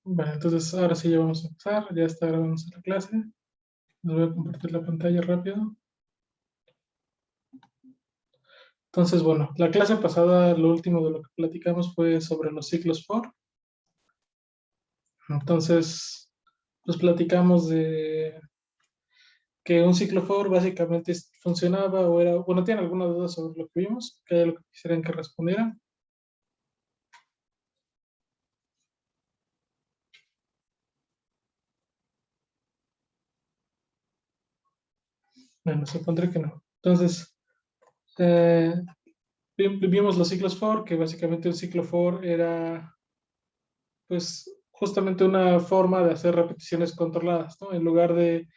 Bueno, entonces ahora sí ya vamos a empezar. Ya está grabando la clase. Les voy a compartir la pantalla rápido. Entonces, bueno, la clase pasada, lo último de lo que platicamos fue sobre los ciclos for. Entonces, pues platicamos de que un ciclo for básicamente funcionaba o era, bueno, ¿tienen alguna duda sobre lo que vimos? ¿Que hay algo que quisieran que respondieran? Bueno, supondré que no. Entonces, eh, vimos los ciclos for, que básicamente un ciclo for era, pues, justamente una forma de hacer repeticiones controladas, ¿no? En lugar de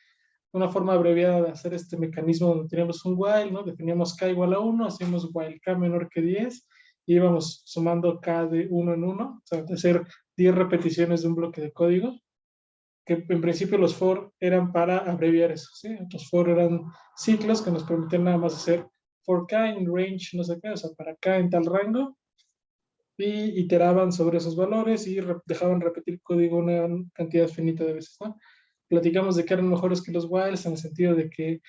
una forma abreviada de hacer este mecanismo donde teníamos un while, ¿no? Definíamos k igual a 1, hacíamos while k menor que 10 y íbamos sumando k de uno en uno, o sea, de hacer 10 repeticiones de un bloque de código, que en principio los for eran para abreviar eso, ¿sí? Los for eran ciclos que nos permitían nada más hacer for k en range, no sé qué, o sea, para k en tal rango, y iteraban sobre esos valores y dejaban repetir código una cantidad finita de veces, ¿no? Platicamos de que eran mejores que los whiles en el sentido de que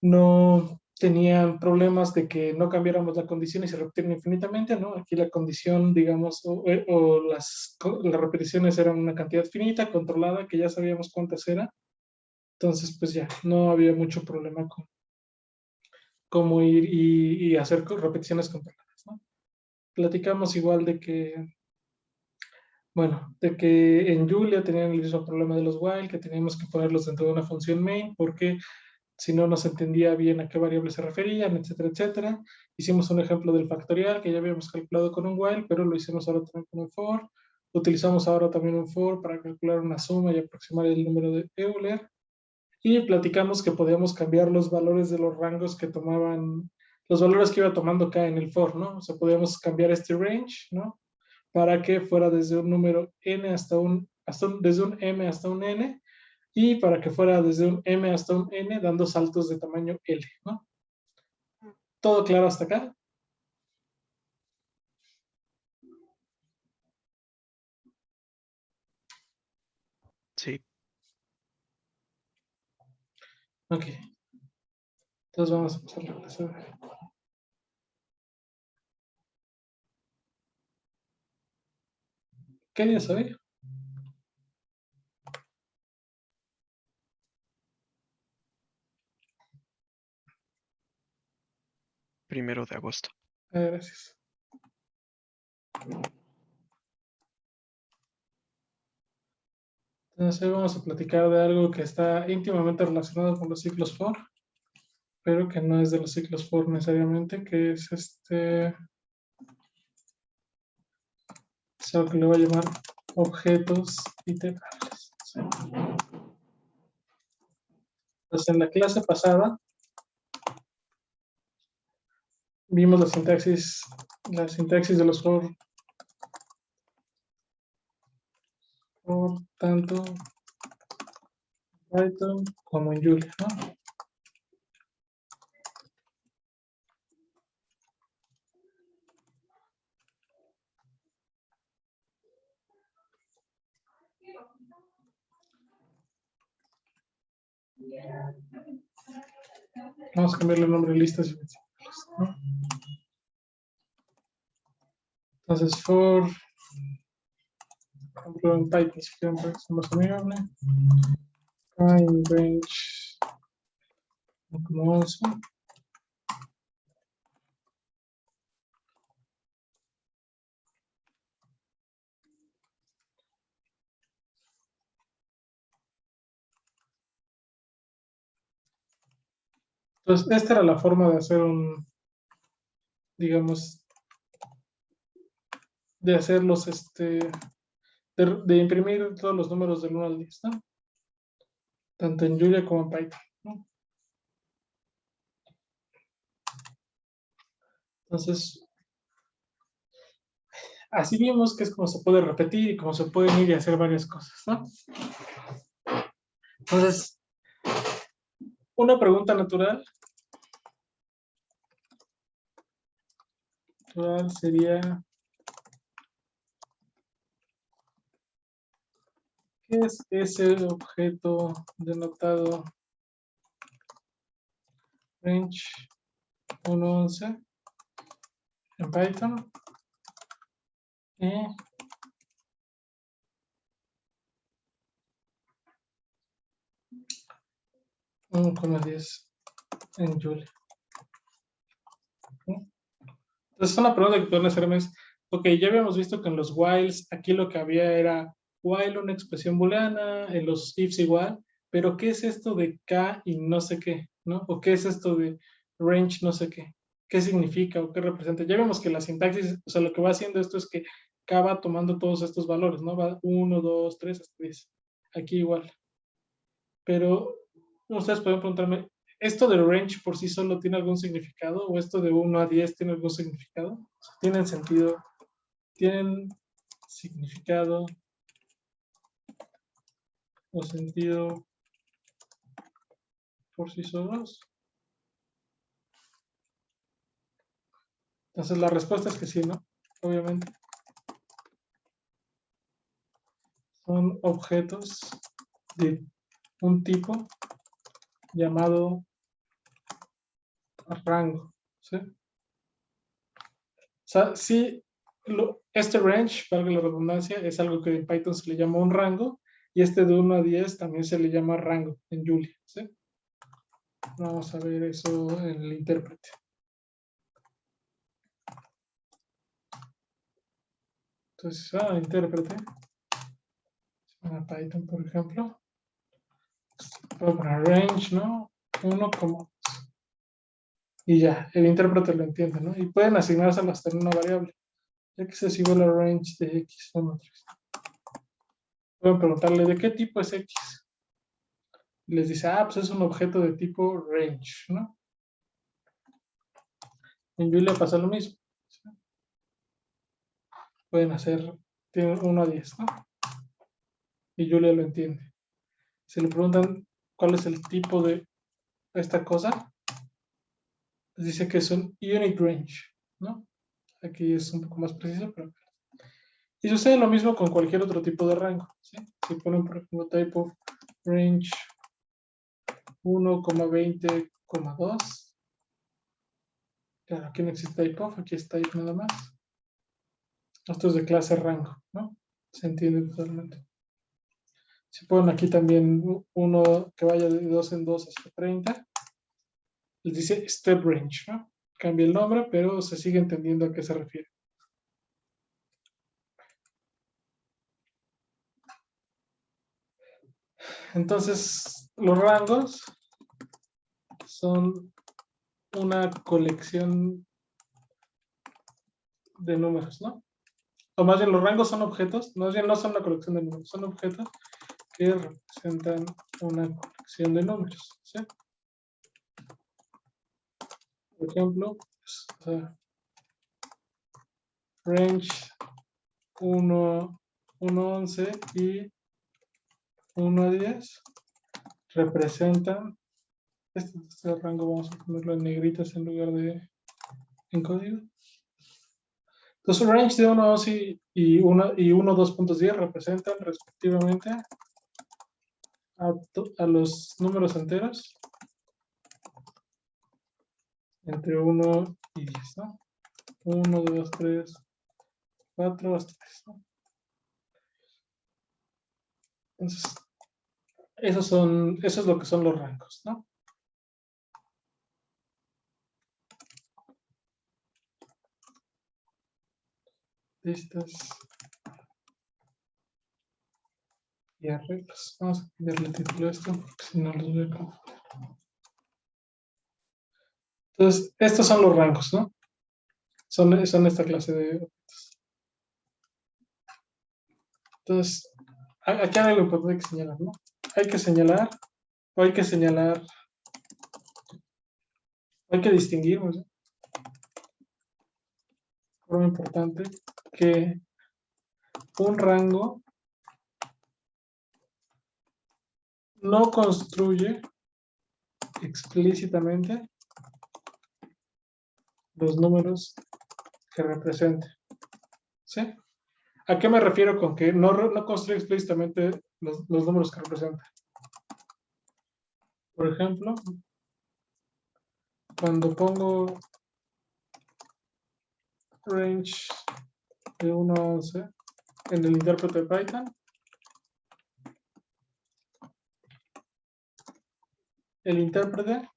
no tenían problemas de que no cambiáramos la condición y se repitieran infinitamente, ¿no? Aquí la condición, digamos, o las repeticiones eran una cantidad finita, controlada, que ya sabíamos cuántas era. Entonces, pues ya, no había mucho problema con cómo ir y hacer repeticiones controladas, ¿no? Platicamos igual de que, bueno, de que en Julia tenían el mismo problema de los while, que teníamos que ponerlos dentro de una función main, porque si no nos entendía bien a qué variable se referían, etcétera, etcétera. Hicimos un ejemplo del factorial que ya habíamos calculado con un while, pero lo hicimos ahora también con un for. Utilizamos ahora también un for para calcular una suma y aproximar el número de Euler. Y platicamos que podíamos cambiar los valores de los rangos que tomaban, los valores que iba tomando K en el for, ¿no? O sea, podíamos cambiar este range, ¿no? Para que fuera desde un número n desde un m hasta un n, y para que fuera desde un m hasta un n dando saltos de tamaño L, ¿no? ¿Todo claro hasta acá? Sí. Ok. Entonces vamos a empezar la clase. ¿Qué día es hoy? Primero de agosto. Gracias. Entonces hoy vamos a platicar de algo que está íntimamente relacionado con los ciclos for, pero que no es de los ciclos for necesariamente, que es es algo que le voy a llamar objetos iterables. ¿Sí? Entonces en la clase pasada vimos la sintaxis de los for tanto Python como en Julia, ¿no? Vamos a cambiarle el nombre a listas y vencimientos, ¿no? Entonces, por ejemplo, en Python, si quieren ver, es más amigable. En range como 11. Entonces, esta era la forma de hacer digamos, de hacerlos, de imprimir todos los números del 1 al 10, ¿no? Tanto en Julia como en Python, ¿no? Entonces, así vimos que es como se puede repetir y cómo se pueden ir y hacer varias cosas, ¿no? Entonces, una pregunta natural sería, ¿Qué es ese objeto denotado range 1.11 en Python? 1,10 en Julia. Entonces, una pregunta que pueden hacerme es, ok, ya habíamos visto que en los whiles, aquí lo que había era while, una expresión booleana, en los ifs igual, pero ¿qué es esto de k y no sé qué? ¿No? ¿O qué es esto de range no sé qué? ¿Qué significa o qué representa? Ya vemos que la sintaxis, o sea, lo que va haciendo esto es que k va tomando todos estos valores, ¿no? Va 1, 2, 3, hasta 10. Aquí igual. Pero ustedes pueden preguntarme, ¿esto de range por sí solo tiene algún significado? ¿O esto de 1 a 10 tiene algún significado? ¿Tienen sentido? ¿Tienen significado o sentido por sí solos? Entonces la respuesta es que sí, ¿no? Obviamente. Son objetos de un tipo llamado rango, ¿sí? O sea, sí, este range, valga la redundancia, es algo que en Python se le llama un rango, y este de 1 a 10 también se le llama rango en Julia, ¿sí? Vamos a ver eso en el intérprete. Entonces, intérprete. A Python, por ejemplo. Puedo poner range, ¿no? 1, y ya, el intérprete lo entiende, ¿no? Y pueden asignárselo hasta en una variable. X es igual a range de X, 1, 3. Pueden preguntarle, ¿de qué tipo es X? Y les dice, pues es un objeto de tipo range, ¿no? En Julia pasa lo mismo. ¿Sí? Pueden hacer, tienen 1 a 10, ¿no? Y Julia lo entiende. Si le preguntan cuál es el tipo de esta cosa, les dice que es un unit range, ¿no? Aquí es un poco más preciso, pero... Y sucede lo mismo con cualquier otro tipo de rango, ¿sí? Si ponen, por ejemplo, type of range 1,20,2. Claro, aquí no existe type of, aquí es type nada más. Esto es de clase rango, ¿no? Se entiende totalmente. Si ponen aquí también uno que vaya de 2 en 2 hasta 30, les dice step range, ¿no? Cambia el nombre, pero se sigue entendiendo a qué se refiere. Entonces, los rangos son una colección de números, ¿no? O más bien, los rangos son objetos, más bien no son una colección de números, son objetos que representan una colección de números, ¿sí? Por ejemplo, range 1,11 y 1 a 10 representan, este rango vamos a ponerlo en negritas en lugar de en código. Entonces, range de 1 a 11 y 1, 2.10 representan respectivamente a los números enteros entre 1 y 10, ¿no? 1, 2, 3, 4 hasta 3, ¿no? Entonces, eso es lo que son los rangos, ¿no? Listas y arreglos. Vamos a cambiarle el título a esto, porque si no los voy a confundir. Entonces, estos son los rangos, ¿no? Son esta clase de objetos. Entonces, aquí hay algo importante que señalar, ¿no? Hay que señalar, o hay que señalar, hay que distinguir, ¿no? De forma importante, que un rango no construye explícitamente los números que represente, ¿sí? ¿A qué me refiero con que no construye explícitamente los números que representa? Por ejemplo, cuando pongo range de 1 a 11 en el intérprete de Python, el intérprete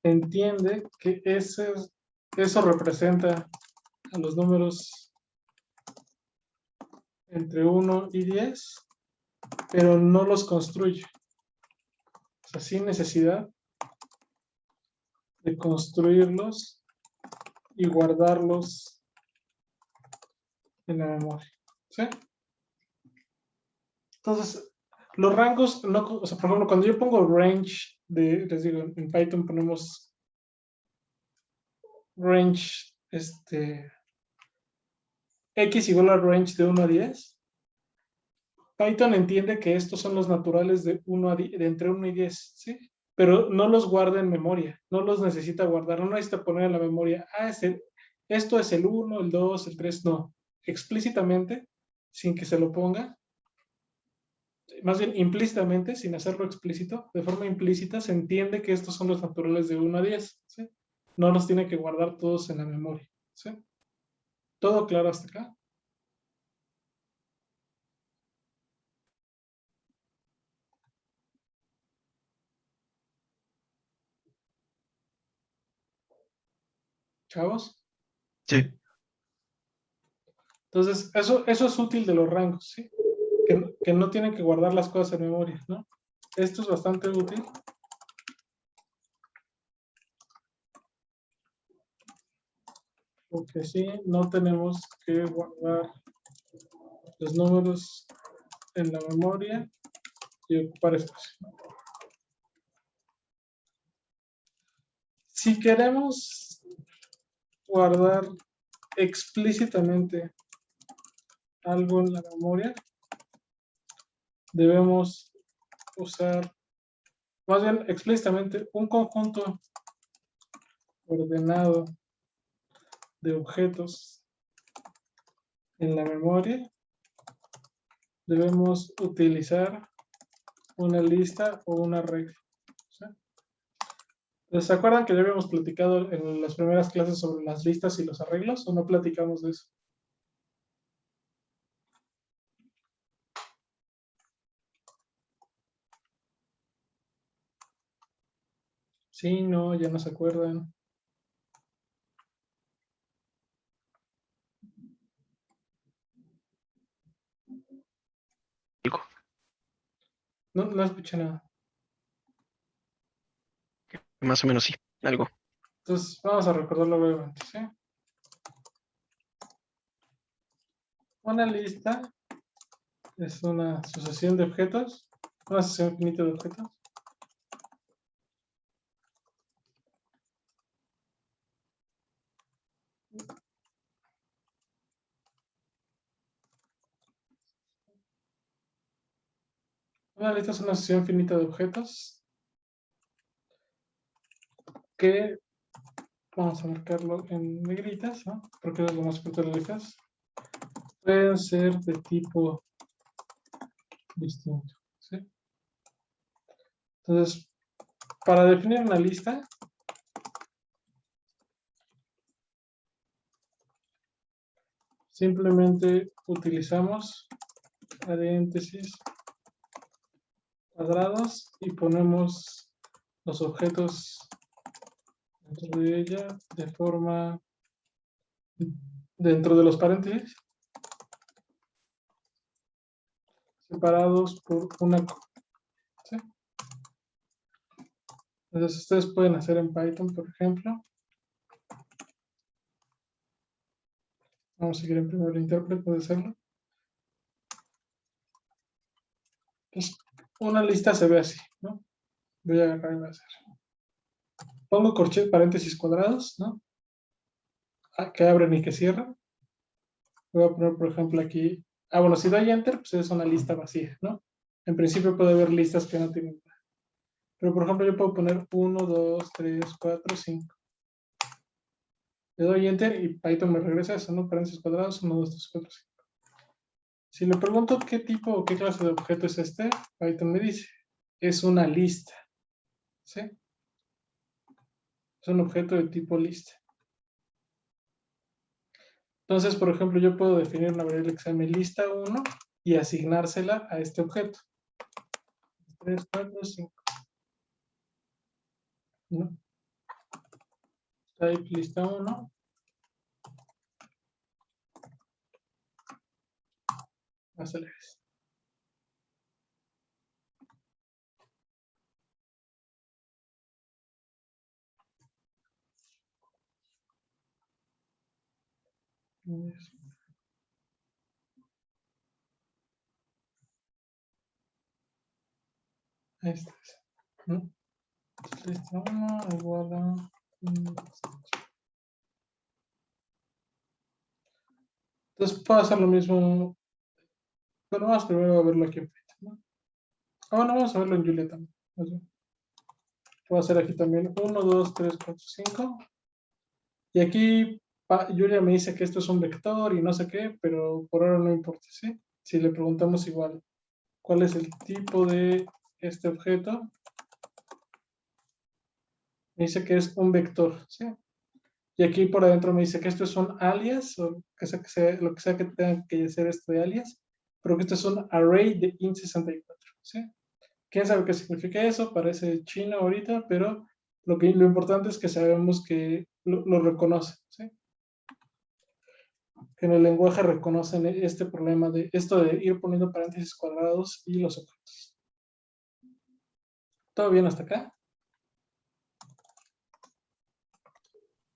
entiende que eso representa a los números entre 1 y 10, pero no los construye. O sea, sin necesidad de construirlos y guardarlos en la memoria. ¿Sí? Entonces, los rangos, no, o sea, por ejemplo, cuando yo pongo range, les digo, en Python ponemos range, x igual a range de 1 a 10, Python entiende que estos son los naturales de entre 1 y 10, ¿sí? Pero no los guarda en memoria, no los necesita guardar, no necesita poner en la memoria, esto es el 1, el 2, el 3, no. Explícitamente, sin que se lo ponga, más bien implícitamente, sin hacerlo explícito, de forma implícita, se entiende que estos son los naturales de 1 a 10, ¿sí? No los tiene que guardar todos en la memoria, ¿sí? ¿Todo claro hasta acá? Chavos. Sí. Entonces, eso es útil de los rangos, ¿sí? Que no tienen que guardar las cosas en memoria, ¿no? Esto es bastante útil. Porque sí, no tenemos que guardar los números en la memoria y ocupar espacio. Si queremos guardar explícitamente algo en la memoria, debemos usar, más bien explícitamente, un conjunto ordenado de objetos en la memoria. Debemos utilizar una lista o una regla. ¿Sí? ¿Se acuerdan que ya habíamos platicado en las primeras clases sobre las listas y los arreglos o no platicamos de eso? Sí, no, ya no se acuerdan. No, no escuché nada. Más o menos sí, algo. Entonces, vamos a recordarlo brevemente, ¿sí? Una lista es una sucesión de objetos, una sucesión finita de objetos. Una lista es una sucesión finita de objetos que, vamos a marcarlo en negritas, ¿no? Porque es lo más corto de las listas. Pueden ser de tipo distinto, ¿sí? Entonces, para definir una lista, simplemente utilizamos paréntesis cuadrados y ponemos los objetos dentro de ella de forma dentro de los paréntesis separados por una, ¿sí? Entonces ustedes pueden hacer en Python, por ejemplo. Vamos a seguir en primer intérprete de hacerlo. Entonces, una lista se ve así, ¿no? Voy a agarrar y voy a hacer. Pongo corchetes, paréntesis cuadrados, ¿no? Que abren y que cierran. Voy a poner, por ejemplo, aquí. Bueno, si doy enter, pues es una lista vacía, ¿no? En principio puede haber listas que no tienen nada. Pero, por ejemplo, yo puedo poner 1, 2, 3, 4, 5. Le doy Enter y Python me regresa eso, ¿no? Paréntesis cuadrados, 1, 2, 3, 4, 5. Si le pregunto qué tipo o qué clase de objeto es este, Python me dice, es una lista, ¿sí? Es un objeto de tipo lista. Entonces, por ejemplo, yo puedo definir una variable que se llame lista1 y asignársela a este objeto. 3, 4, 5. ¿No? Type lista1. Aceleres. Este es. ¿No? Lista1 igual a... Entonces puedo hacer lo mismo. Bueno, vamos primero a verlo aquí en Python, ¿no? Bueno, vamos a verlo en Julia también. Puedo hacer aquí también 1, 2, 3, 4, 5. Y aquí Julia me dice que esto es un vector y no sé qué, pero por ahora no importa, ¿sí? Si le preguntamos igual, ¿cuál es el tipo de este objeto? Me dice que es un vector, ¿sí? Y aquí por adentro me dice que esto es un alias, o lo que sea que tenga que ser esto de alias, pero que esto es un array de int64, ¿sí? ¿Quién sabe qué significa eso? Parece chino ahorita, pero lo importante es que sabemos que lo reconoce, ¿sí? Que en el lenguaje reconocen este problema de esto de ir poniendo paréntesis cuadrados y los objetos. ¿Todo bien hasta acá?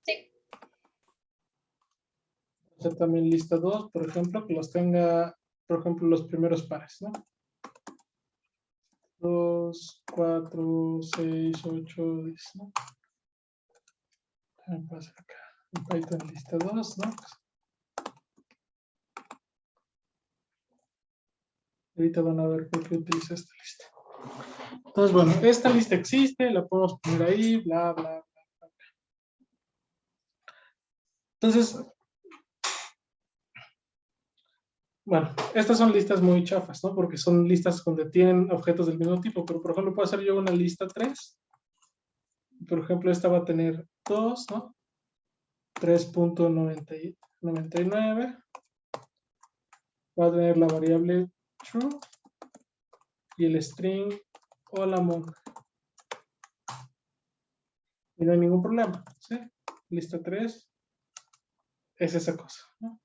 Sí. Hacer también lista 2, por ejemplo, que los tenga, por ejemplo, los primeros pares, ¿no? 2, 4, 6, 8, 10, ¿no? Voy a hacer acá en Python lista 2, ¿no? Ahorita van a ver por qué utilizo esta lista. Entonces, bueno, esta lista existe, la podemos poner ahí, bla, bla, bla, bla. Entonces, bueno, estas son listas muy chafas, ¿no? Porque son listas donde tienen objetos del mismo tipo, pero por ejemplo, puedo hacer yo una lista 3. Por ejemplo, esta va a tener 2, ¿no? 3.99. Va a tener la variable true y el string hola monk. Y no hay ningún problema, ¿sí? Lista 3 es esa cosa, ¿no?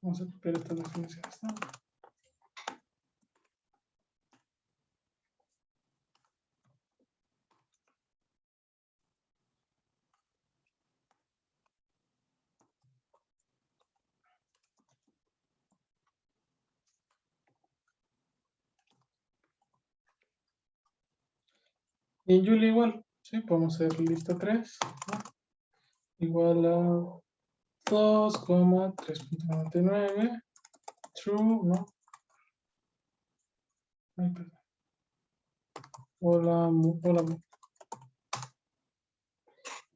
Vamos a copiar estas definiciones, ¿no? Y en Julia igual, ¿sí? Podemos hacer lista 3, ¿no? Igual a 2,3.99 true, ¿no? Ay, perdón. Hola, hola.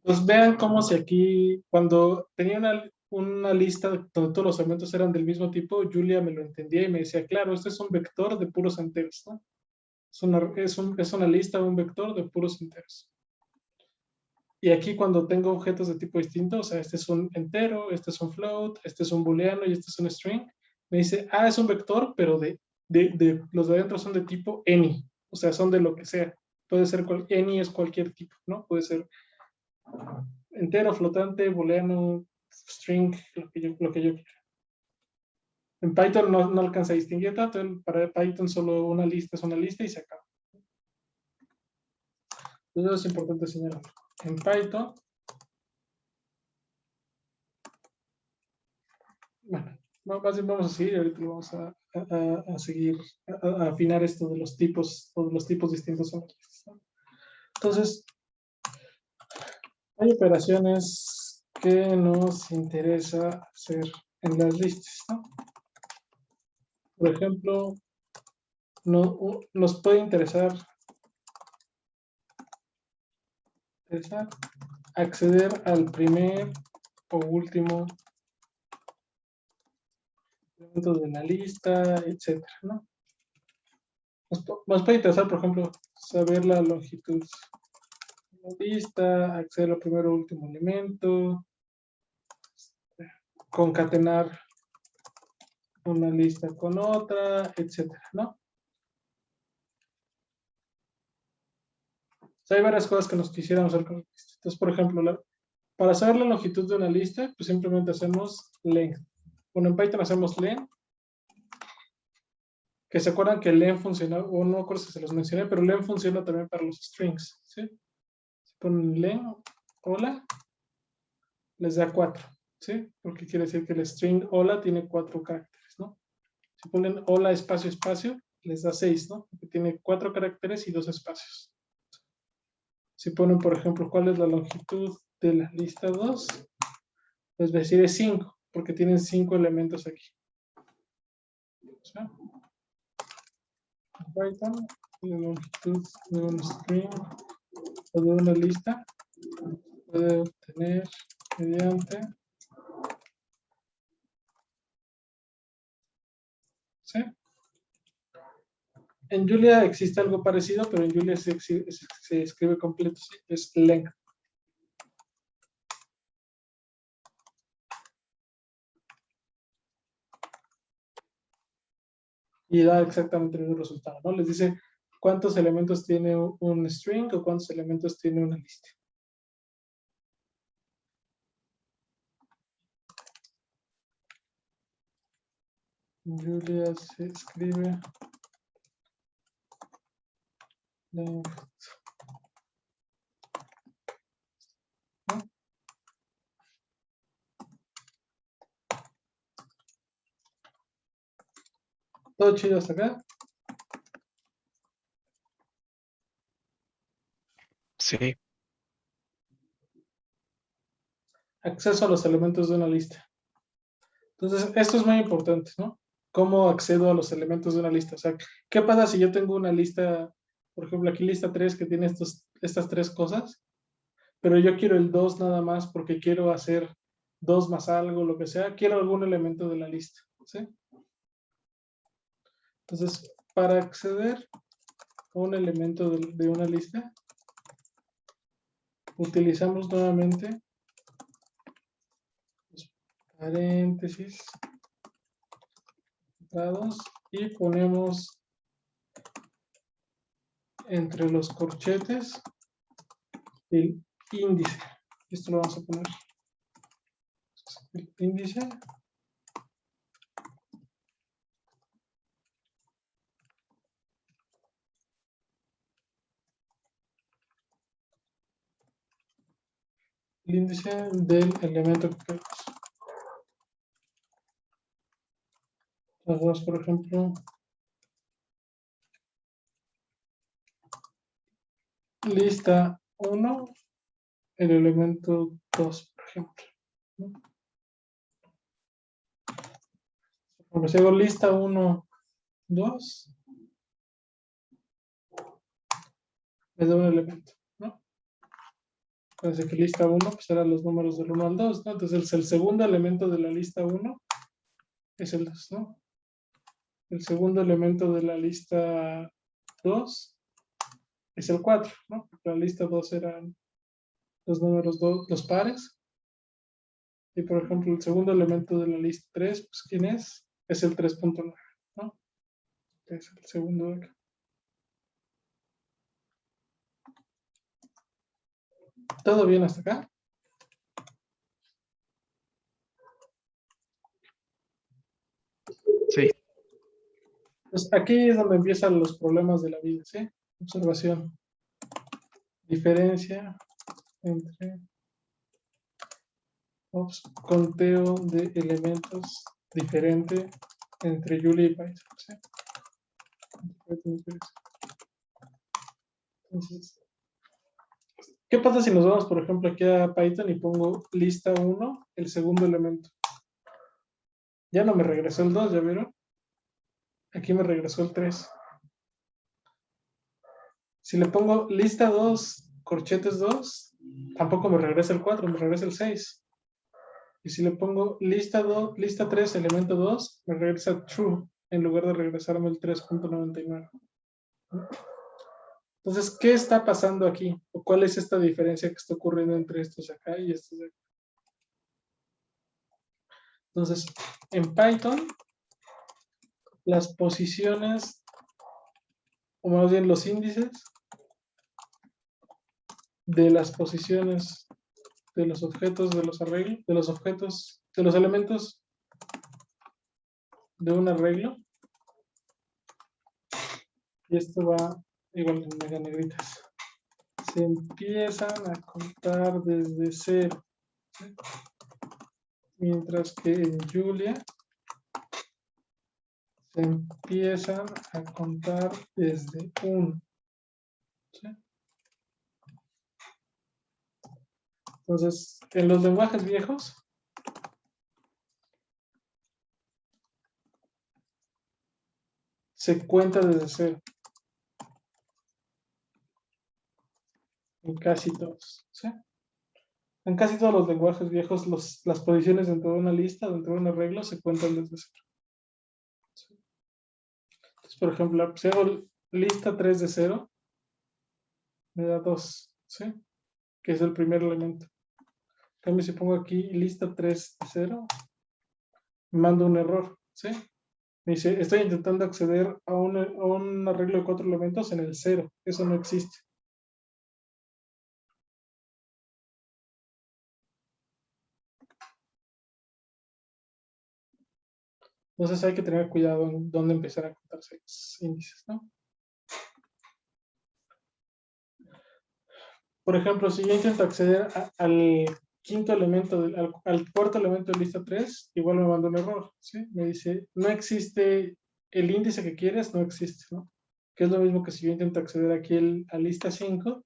Pues vean cómo si aquí, cuando tenía una lista donde todos los elementos eran del mismo tipo, Julia me lo entendía y me decía, claro, este es un vector de puros enteros, ¿no? Es una lista de un vector de puros enteros. Y aquí cuando tengo objetos de tipo distinto, o sea, este es un entero, este es un float, este es un booleano y este es un string, me dice, es un vector, pero los de adentro son de tipo any, o sea, son de lo que sea. Puede ser, any es cualquier tipo, ¿no? Puede ser entero, flotante, booleano, string, lo que yo quiera. En Python no alcanza a distinguir tanto, para Python solo una lista es una lista y se acaba. Eso es importante señalar. En Python, bueno, vamos a seguir, ahorita lo vamos a seguir, a afinar esto de los tipos, o de los tipos distintos son listas, ¿no? Entonces, hay operaciones que nos interesa hacer en las listas, ¿no? Por ejemplo, nos puede interesar acceder al primer o último elemento de la lista, etcétera, ¿no? Nos puede interesar, por ejemplo, saber la longitud de la lista, acceder al primer o último elemento, concatenar una lista con otra, etcétera, ¿no? O sea, hay varias cosas que nos quisiéramos hacer con la lista. Entonces, por ejemplo, para saber la longitud de una lista, pues simplemente hacemos length. Bueno, en Python hacemos len, que se acuerdan que len funciona, o no recuerdo si se los mencioné, pero len funciona también para los strings, ¿sí? Si ponen len, hola, les da 4, ¿sí? Porque quiere decir que el string hola tiene 4 caracteres, ¿no? Si ponen hola espacio espacio, les da 6, ¿no? Porque tiene 4 caracteres y 2 espacios. Si ponen, por ejemplo, ¿cuál es la longitud de la lista 2? Les va a decir es 5, porque tienen 5 elementos aquí. ¿Sí? Python, la longitud de un string o de una lista puede obtener mediante, ¿sí? En Julia existe algo parecido, pero en Julia se escribe completo, ¿sí? Es length. Y da exactamente el mismo resultado, ¿no? Les dice cuántos elementos tiene un string o cuántos elementos tiene una lista. Julia se escribe length. ¿No? ¿Todo chido hasta acá? Sí. Acceso a los elementos de una lista. Entonces, esto es muy importante, ¿no? ¿Cómo accedo a los elementos de una lista? O sea, ¿qué pasa si yo tengo una lista, por ejemplo, aquí lista 3 que tiene estas 3 cosas, pero yo quiero el 2 nada más porque quiero hacer 2 más algo, lo que sea, quiero algún elemento de la lista, ¿sí? Entonces, para acceder a un elemento de una lista, utilizamos nuevamente los paréntesis y ponemos entre los corchetes el índice. Esto lo vamos a poner. El índice del elemento que queremos. Entonces, por ejemplo, lista 1, el elemento 2, por ejemplo. Como si hago lista 1, 2, me da un elemento, ¿no? Entonces que lista 1 pues eran los números del 1 al 2, ¿no? Entonces el segundo elemento de la lista 1 es el 2, ¿no? El segundo elemento de la lista 2 es el 4, ¿no? Porque la lista 2 eran los números 2, los pares. Y por ejemplo, el segundo elemento de la lista 3, pues ¿quién es? Es el 3.9, ¿no? Es el segundo de acá. ¿Todo bien hasta acá? Sí. Pues aquí es donde empiezan los problemas de la vida, ¿sí? Observación. Diferencia entre conteo de elementos diferente entre Julia y Python, ¿sí? Entonces, ¿qué pasa si nos vamos, por ejemplo, aquí a Python y pongo lista 1, el segundo elemento? Ya no me regresó el 2, ¿ya vieron? Aquí me regresó el 3. Si le pongo lista 2, corchetes 2, tampoco me regresa el 4, me regresa el 6. Y si le pongo lista 3, elemento 2, me regresa true, en lugar de regresarme el 3.99. Entonces, ¿qué está pasando aquí? ¿O cuál es esta diferencia que está ocurriendo entre estos de acá y estos de acá? Entonces, en Python, las posiciones, o más bien los índices de las posiciones de los objetos, de los arreglos, de los objetos, de los elementos de un arreglo. Y esto va igual en mega negritas. Se empiezan a contar desde 0. ¿Sí? Mientras que en Julia se empiezan a contar desde 1. ¿Sí? Entonces, en los lenguajes viejos, se cuenta desde 0. En casi todos. ¿Sí? En casi todos los lenguajes viejos, las posiciones dentro de una lista, dentro de un arreglo, se cuentan desde 0. ¿Sí? Entonces, por ejemplo, si hago lista 3 de 0, me da 2, ¿sí? Que es el primer elemento. En cambio, si pongo aquí lista 3 de 0, me manda un error, ¿sí? Me dice, estoy intentando acceder a un arreglo de 4 elementos en el 0. Eso no existe. Entonces hay que tener cuidado en dónde empezar a contarse los índices, ¿no? Por ejemplo, si yo intento acceder al quinto elemento, al cuarto elemento de lista 3, igual me manda un error, ¿sí? Me dice, no existe el índice que quieres, no existe, ¿no? Que es lo mismo que si yo intento acceder aquí a lista 5,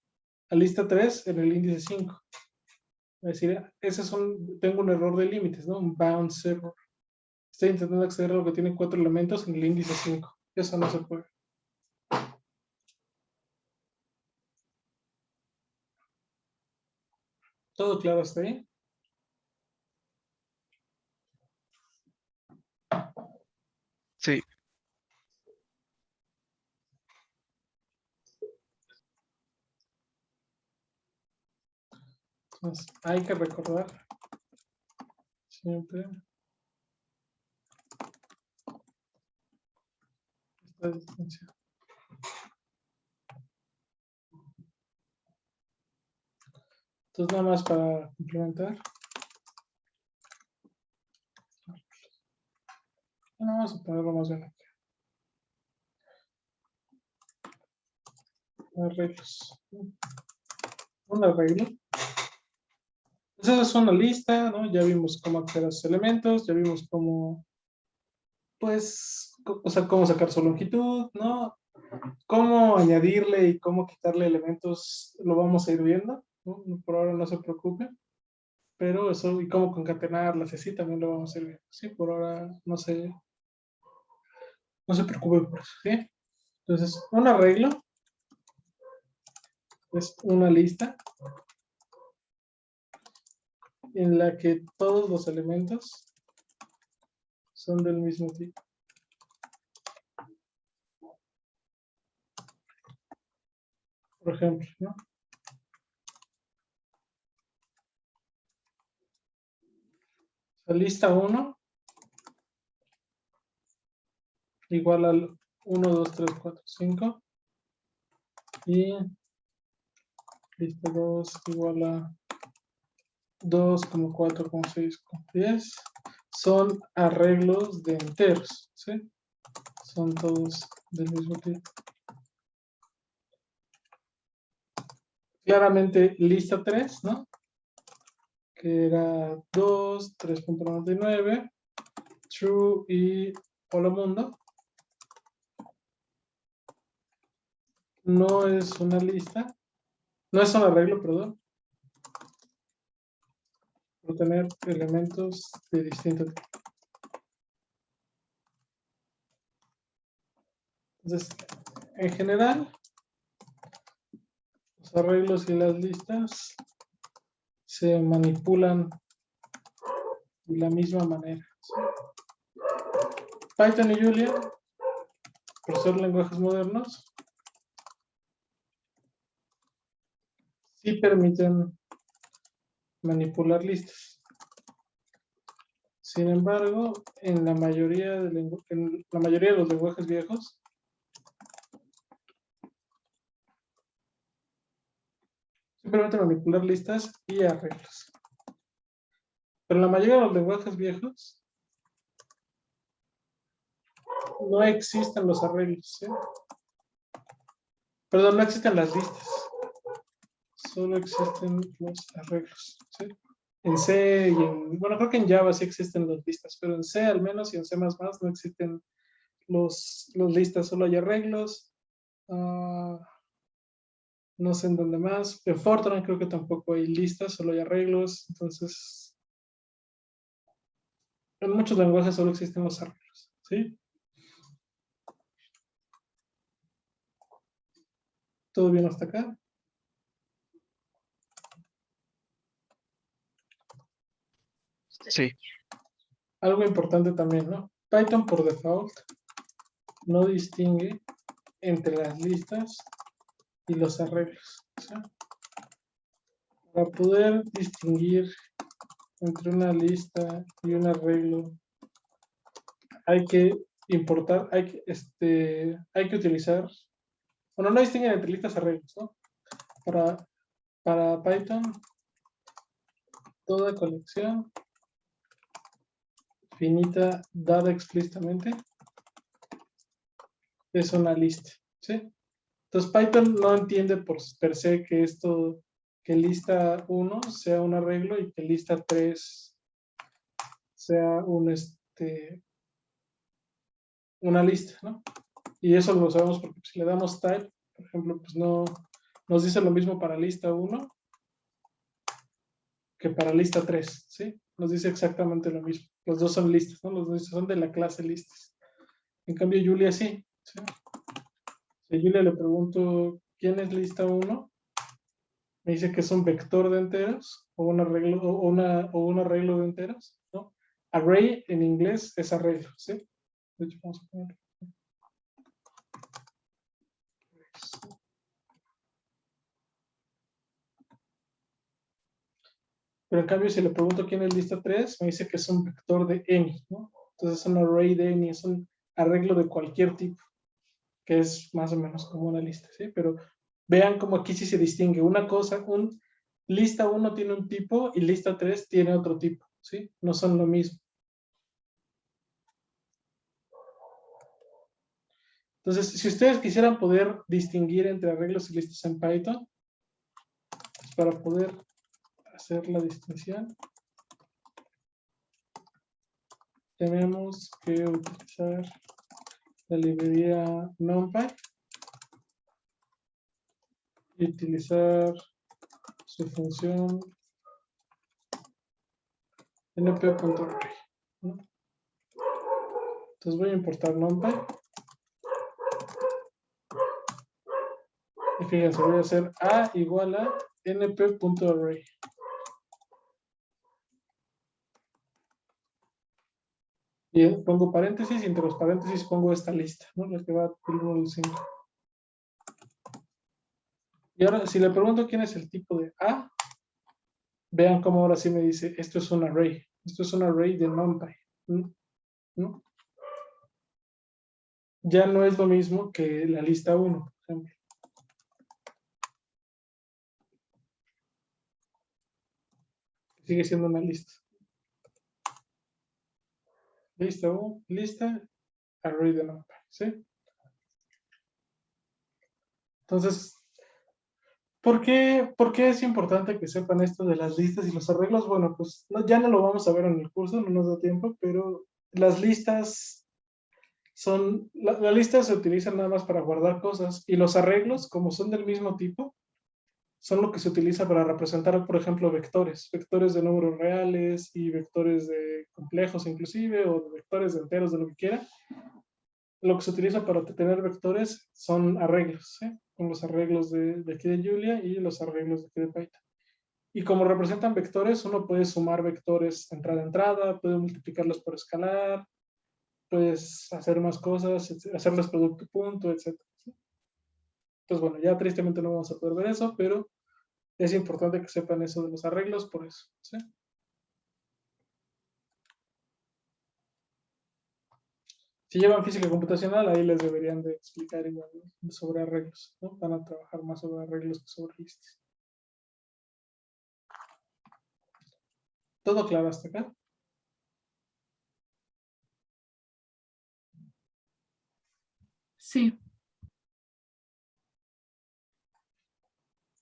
a lista 3 en el índice 5. Es decir, tengo un error de límites, ¿no? Un bounce error. Estoy intentando acceder a lo que tiene 4 elementos en el índice 5. Eso no se puede. ¿Todo claro hasta ahí? Sí, Entonces, hay que recordar siempre esta distancia. Entonces, nada más para complementar. Vamos a ponerlo más bien aquí. Arreglos. Un arreglo. Entonces, esa es una lista, ¿no? Ya vimos cómo acceder a esos elementos, ya vimos cómo, pues, o sea, cómo sacar su longitud, ¿no? Cómo añadirle y cómo quitarle elementos, lo vamos a ir viendo, ¿no? Por ahora no se preocupe. Pero eso, y cómo concatenarlas, así también lo vamos a ir viendo. Sí, por ahora no se preocupe por eso, ¿sí? Entonces, un arreglo es una lista en la que todos los elementos son del mismo tipo. Por ejemplo, ¿no? La lista 1 igual al 1, 2, 3, 4, 5. Y lista 2 igual a 2, 4, 6, 10. Son arreglos de enteros, ¿sí? Son todos del mismo tipo. Claramente lista 3, ¿no? Que era 2, 3.99, true y hola mundo. No es una lista, no es un arreglo, perdón, por tener elementos de distinto tipo. Entonces, en general, los arreglos y las listas se manipulan de la misma manera. ¿Sí? Python y Julia, por ser lenguajes modernos, sí permiten manipular listas. Sin embargo, en la mayoría de los lenguajes viejos, simplemente manipular listas y arreglos. Pero en la mayoría de los lenguajes viejos, no existen los arreglos. ¿Sí? Perdón, no existen las listas. Solo existen los arreglos. ¿Sí? En C y bueno, creo que en Java sí existen las listas, pero en C al menos y en C++ no existen los listas, solo hay arreglos. No sé en dónde más. En Fortran creo que tampoco hay listas, solo hay arreglos. Entonces, en muchos lenguajes solo existen los arreglos. ¿Sí? ¿Todo bien hasta acá? Sí. Algo importante también, ¿no? Python por default no distingue entre las listas y los arreglos. ¿Sí? Para poder distinguir entre una lista y un arreglo, hay que importar, hay que utilizar, bueno, no distinguen entre listas y arreglos, ¿no? Para Python, toda colección finita dada explícitamente es una lista, ¿sí? Entonces Python no entiende por per se que lista 1 sea un arreglo y que lista 3 sea una lista, ¿no? Y eso lo sabemos porque si le damos type, por ejemplo, pues no nos dice lo mismo para lista 1 que para lista 3, ¿sí? Nos dice exactamente lo mismo. Los dos son listas, ¿no? Los dos son de la clase listas. En cambio, Julia sí. ¿Sí? Si a Julia le pregunto quién es lista 1, me dice que es un vector de enteros o un arreglo, o un arreglo de enteros, ¿no? Array en inglés es arreglo, ¿sí? De hecho, vamos a poner. Pero en cambio, si le pregunto quién es lista 3, me dice que es un vector de any, ¿no? Entonces es un array de any, es un arreglo de cualquier tipo, que es más o menos como una lista, ¿sí? Pero vean cómo aquí sí se distingue. Una cosa, lista 1 tiene un tipo y lista 3 tiene otro tipo, ¿sí? No son lo mismo. Entonces, si ustedes quisieran poder distinguir entre arreglos y listas en Python, pues para poder hacer la distinción, tenemos que utilizar la librería NumPy y utilizar su función np.array, ¿no? Entonces voy a importar NumPy y fíjense, voy a hacer a igual a np.array. Y pongo paréntesis y entre los paréntesis pongo esta lista, ¿no? La que va del 1 al 5. Y ahora, si le pregunto quién es el tipo de A, vean cómo ahora sí me dice, esto es un array. Esto es un array de NumPy, ¿no? Ya no es lo mismo que la lista 1, por ejemplo. Sigue siendo una lista. Lista 1, lista, array de NumPy, ¿sí? Entonces, ¿por qué es importante que sepan esto de las listas y los arreglos? Bueno, pues ya no lo vamos a ver en el curso, no nos da tiempo, pero las listas las listas se utilizan nada más para guardar cosas y los arreglos, como son del mismo tipo, son lo que se utiliza para representar, por ejemplo, vectores de números reales y vectores de complejos inclusive, o vectores de enteros, de lo que quiera. Lo que se utiliza para obtener vectores son arreglos, ¿sí? Con los arreglos de aquí de Julia y los arreglos de aquí de Python. Y como representan vectores, uno puede sumar vectores entrada a entrada, puede multiplicarlos por escalar, puedes hacer más cosas, hacerles producto punto, etc. ¿Sí? Entonces, bueno, ya tristemente no vamos a poder ver eso, pero es importante que sepan eso de los arreglos por eso. ¿Sí? Si llevan física computacional, ahí les deberían de explicar igual sobre arreglos, ¿no? Van a trabajar más sobre arreglos que sobre listas. ¿Todo claro hasta acá? Sí.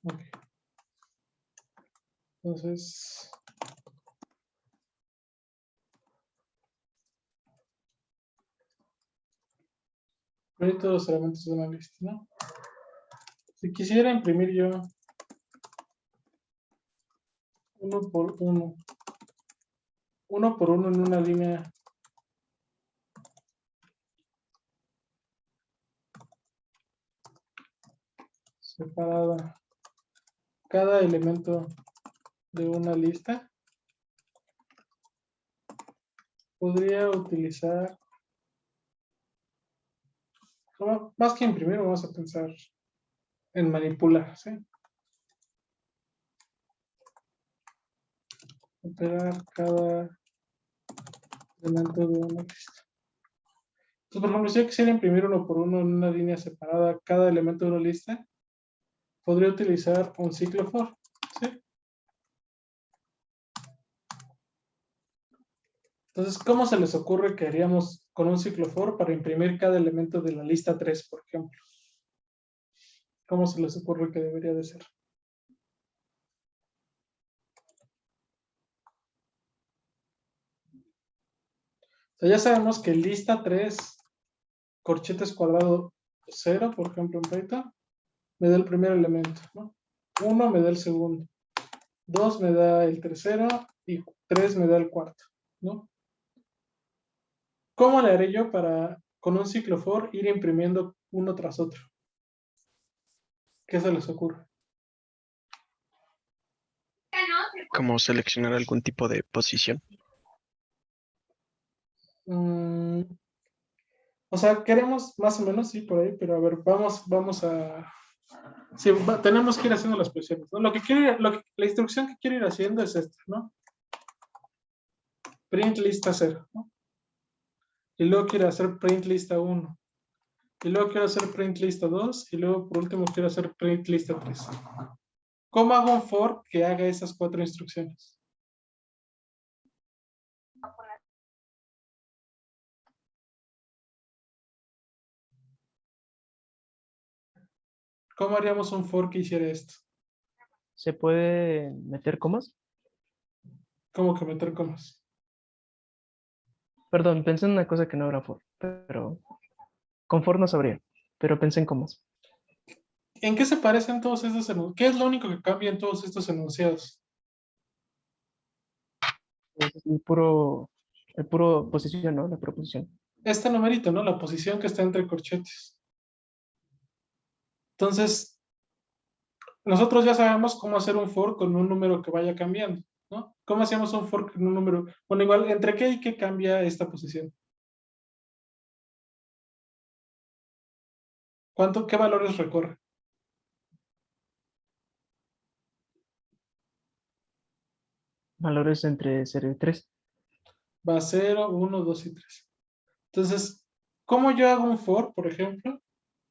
Ok. Entonces, proyecto de los elementos de una lista, ¿no? Si quisiera imprimir yo uno por uno en una línea separada, cada elemento de una lista, podría utilizar, más que imprimir, vamos a pensar en manipular, ¿sí? Operar cada elemento de una lista. Entonces, por ejemplo, si yo quisiera imprimir uno por uno en una línea separada cada elemento de una lista, podría utilizar un ciclo for, ¿sí? Entonces, ¿cómo se les ocurre que haríamos con un ciclo for para imprimir cada elemento de la lista 3, por ejemplo? ¿Cómo se les ocurre que debería de ser? O sea, ya sabemos que lista 3, corchetes cuadrado 0, por ejemplo, en Python, me da el primer elemento, ¿no? 1 me da el segundo, 2 me da el tercero y 3 me da el cuarto, ¿no? ¿Cómo le haré yo para, con un ciclo for, ir imprimiendo uno tras otro? ¿Qué se les ocurre? Como seleccionar algún tipo de posición. O sea, queremos más o menos, sí, por ahí, pero a ver, vamos a... Sí, tenemos que ir haciendo las posiciones, ¿no? La instrucción que quiero ir haciendo es esta, ¿no? Print lista 0, ¿no? Y luego quiero hacer print lista 1. Y luego quiero hacer print lista 2. Y luego, por último, quiero hacer print lista 3. ¿Cómo hago un for que haga esas 4 instrucciones? ¿Cómo haríamos un for que hiciera esto? ¿Se puede meter comas? ¿Cómo que meter comas? Perdón, pensé en una cosa que no era for, pero con for no sabría, pero pensé en comas. ¿En qué se parecen todos estos enunciados? ¿Qué es lo único que cambia en todos estos enunciados? Es el puro posición, ¿no? La proposición. Este numerito, ¿no? La posición que está entre corchetes. Entonces, nosotros ya sabemos cómo hacer un for con un número que vaya cambiando, ¿no? ¿Cómo hacemos un for con un número? Bueno, igual, ¿entre qué y qué cambia esta posición? ¿Qué valores recorre? Valores entre 0 y 3. Va a 0, 1, 2 y 3. Entonces, ¿cómo yo hago un for, por ejemplo,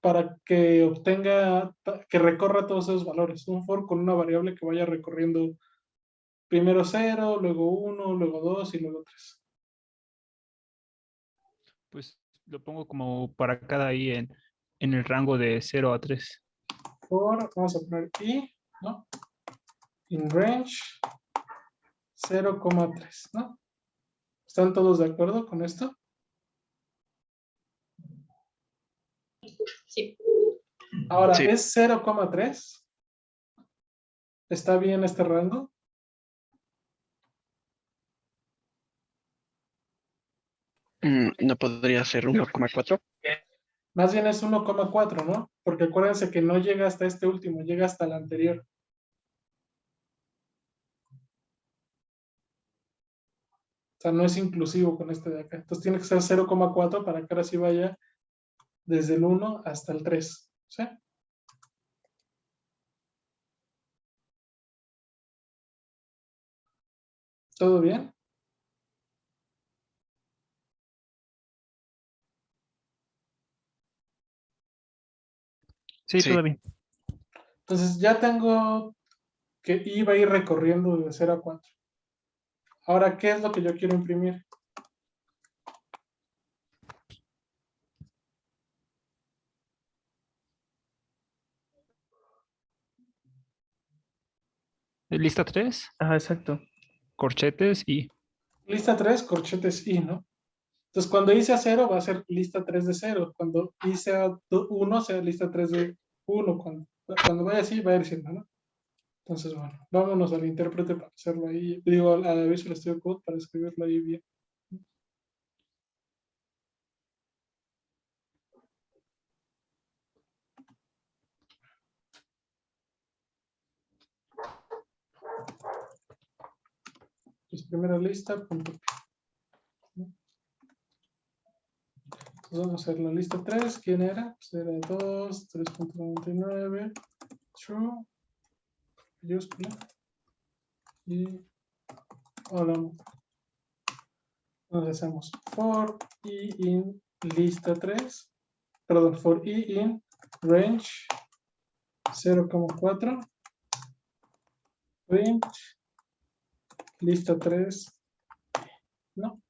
para que obtenga, que recorra todos esos valores? Un for con una variable que vaya recorriendo primero 0, luego 1, luego 2 y luego 3. Pues lo pongo como para cada i en el rango de 0 a 3. For, vamos a poner i, ¿no? In range 0,3, ¿no? ¿Están todos de acuerdo con esto? Sí. Ahora, Sí. ¿es 0,3? ¿Está bien este rango? ¿No podría ser 1,4? Más bien es 1,4, ¿no? Porque acuérdense que no llega hasta este último, llega hasta el anterior. O sea, no es inclusivo con este de acá. Entonces tiene que ser 0,4 para que ahora sí vaya desde el 1 hasta el 3. ¿Sí? ¿Todo bien? Sí, Sí. todo bien. Entonces ya tengo que iba a ir recorriendo de 0 a 4. Ahora, ¿qué es lo que yo quiero imprimir? Lista 3, Ajá, exacto. corchetes y... Lista 3, corchetes I, ¿no? Entonces, cuando hice a 0, va a ser lista 3 de 0. Cuando hice a 1, sea lista 3 de 1. Cuando vaya así, va a ir siendo, ¿no? Entonces, bueno, vámonos al intérprete para hacerlo ahí. Digo, al Visual Studio Code para escribirlo ahí bien. Pues primera lista, punto P. Entonces vamos a hacer la lista 3. ¿Quién era? Pues era 2, 3.99, true, mayúscula, y hola. Entonces hacemos for i in lista 3, perdón, for i in range 0,4, print lista 3, ¿no?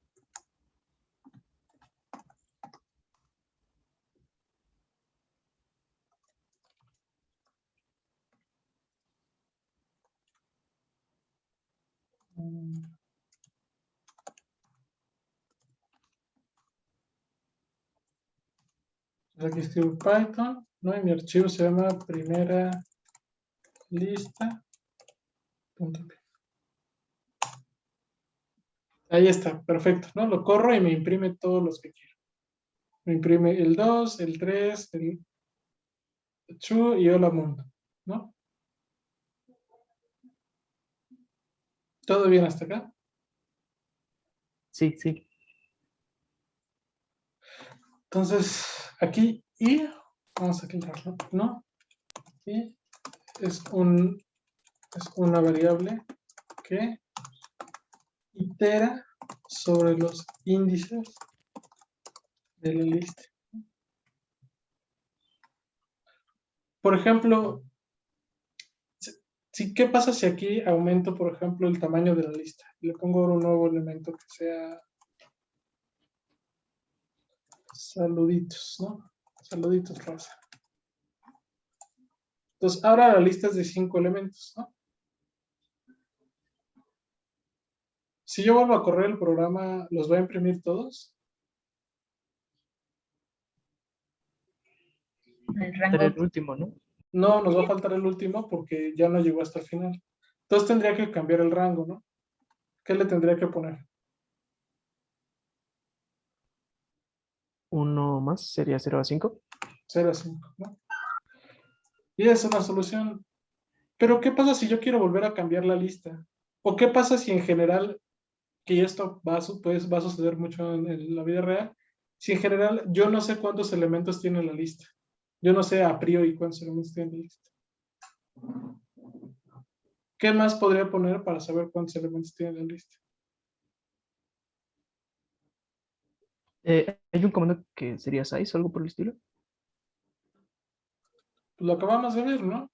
Aquí escribo Python, ¿no? Y mi archivo se llama primera lista.p. Ahí está, perfecto, ¿no? Lo corro y me imprime todos los que quiero. Me imprime el 2, el 3, el 2 y hola mundo, ¿no? ¿Todo bien hasta acá? Sí, sí. Entonces, aquí y vamos a quitarlo, ¿no? Y es una variable que itera sobre los índices de la lista. Por ejemplo, ¿qué pasa si aquí aumento, por ejemplo, el tamaño de la lista? Le pongo ahora un nuevo elemento que sea saluditos, ¿no? Saluditos, raza. Entonces, ahora la lista es de 5 elementos, ¿no? Si yo vuelvo a correr el programa, ¿los va a imprimir todos? El Era rango. el último, ¿no? No, nos va a faltar el último porque ya no llegó hasta el final. Entonces tendría que cambiar el rango, ¿no? ¿Qué le tendría que poner? Uno más sería 0 a 5. 0 a 5, ¿no? Y es una solución. Pero ¿qué pasa si yo quiero volver a cambiar la lista? ¿O qué pasa si en general, que esto va a suceder mucho en la vida real, si en general yo no sé cuántos elementos tiene la lista? Yo no sé a priori cuántos elementos tiene la lista. ¿Qué más podría poner para saber cuántos elementos tiene la lista? Hay un comando que sería size o algo por el estilo. Pues lo acabamos de ver, ¿no?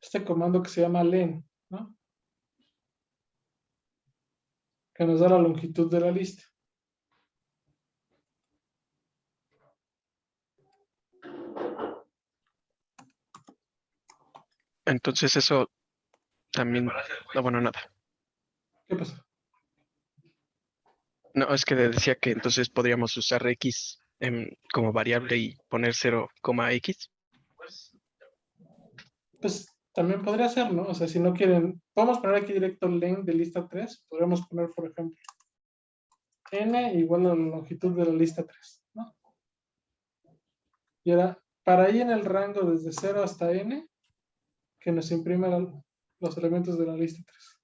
Este comando que se llama len, ¿no? Que nos da la longitud de la lista. Entonces eso también, no, bueno, nada. ¿Qué pasa? No, es que decía que entonces podríamos usar X como variable y poner 0,X. Pues también podría ser, ¿no? O sea, si no quieren, podemos poner aquí directo len de lista 3. Podríamos poner, por ejemplo, n igual a la longitud de la lista 3, ¿no? Y ahora, para ahí en el rango desde 0 hasta n, que nos imprima los elementos de la lista 3.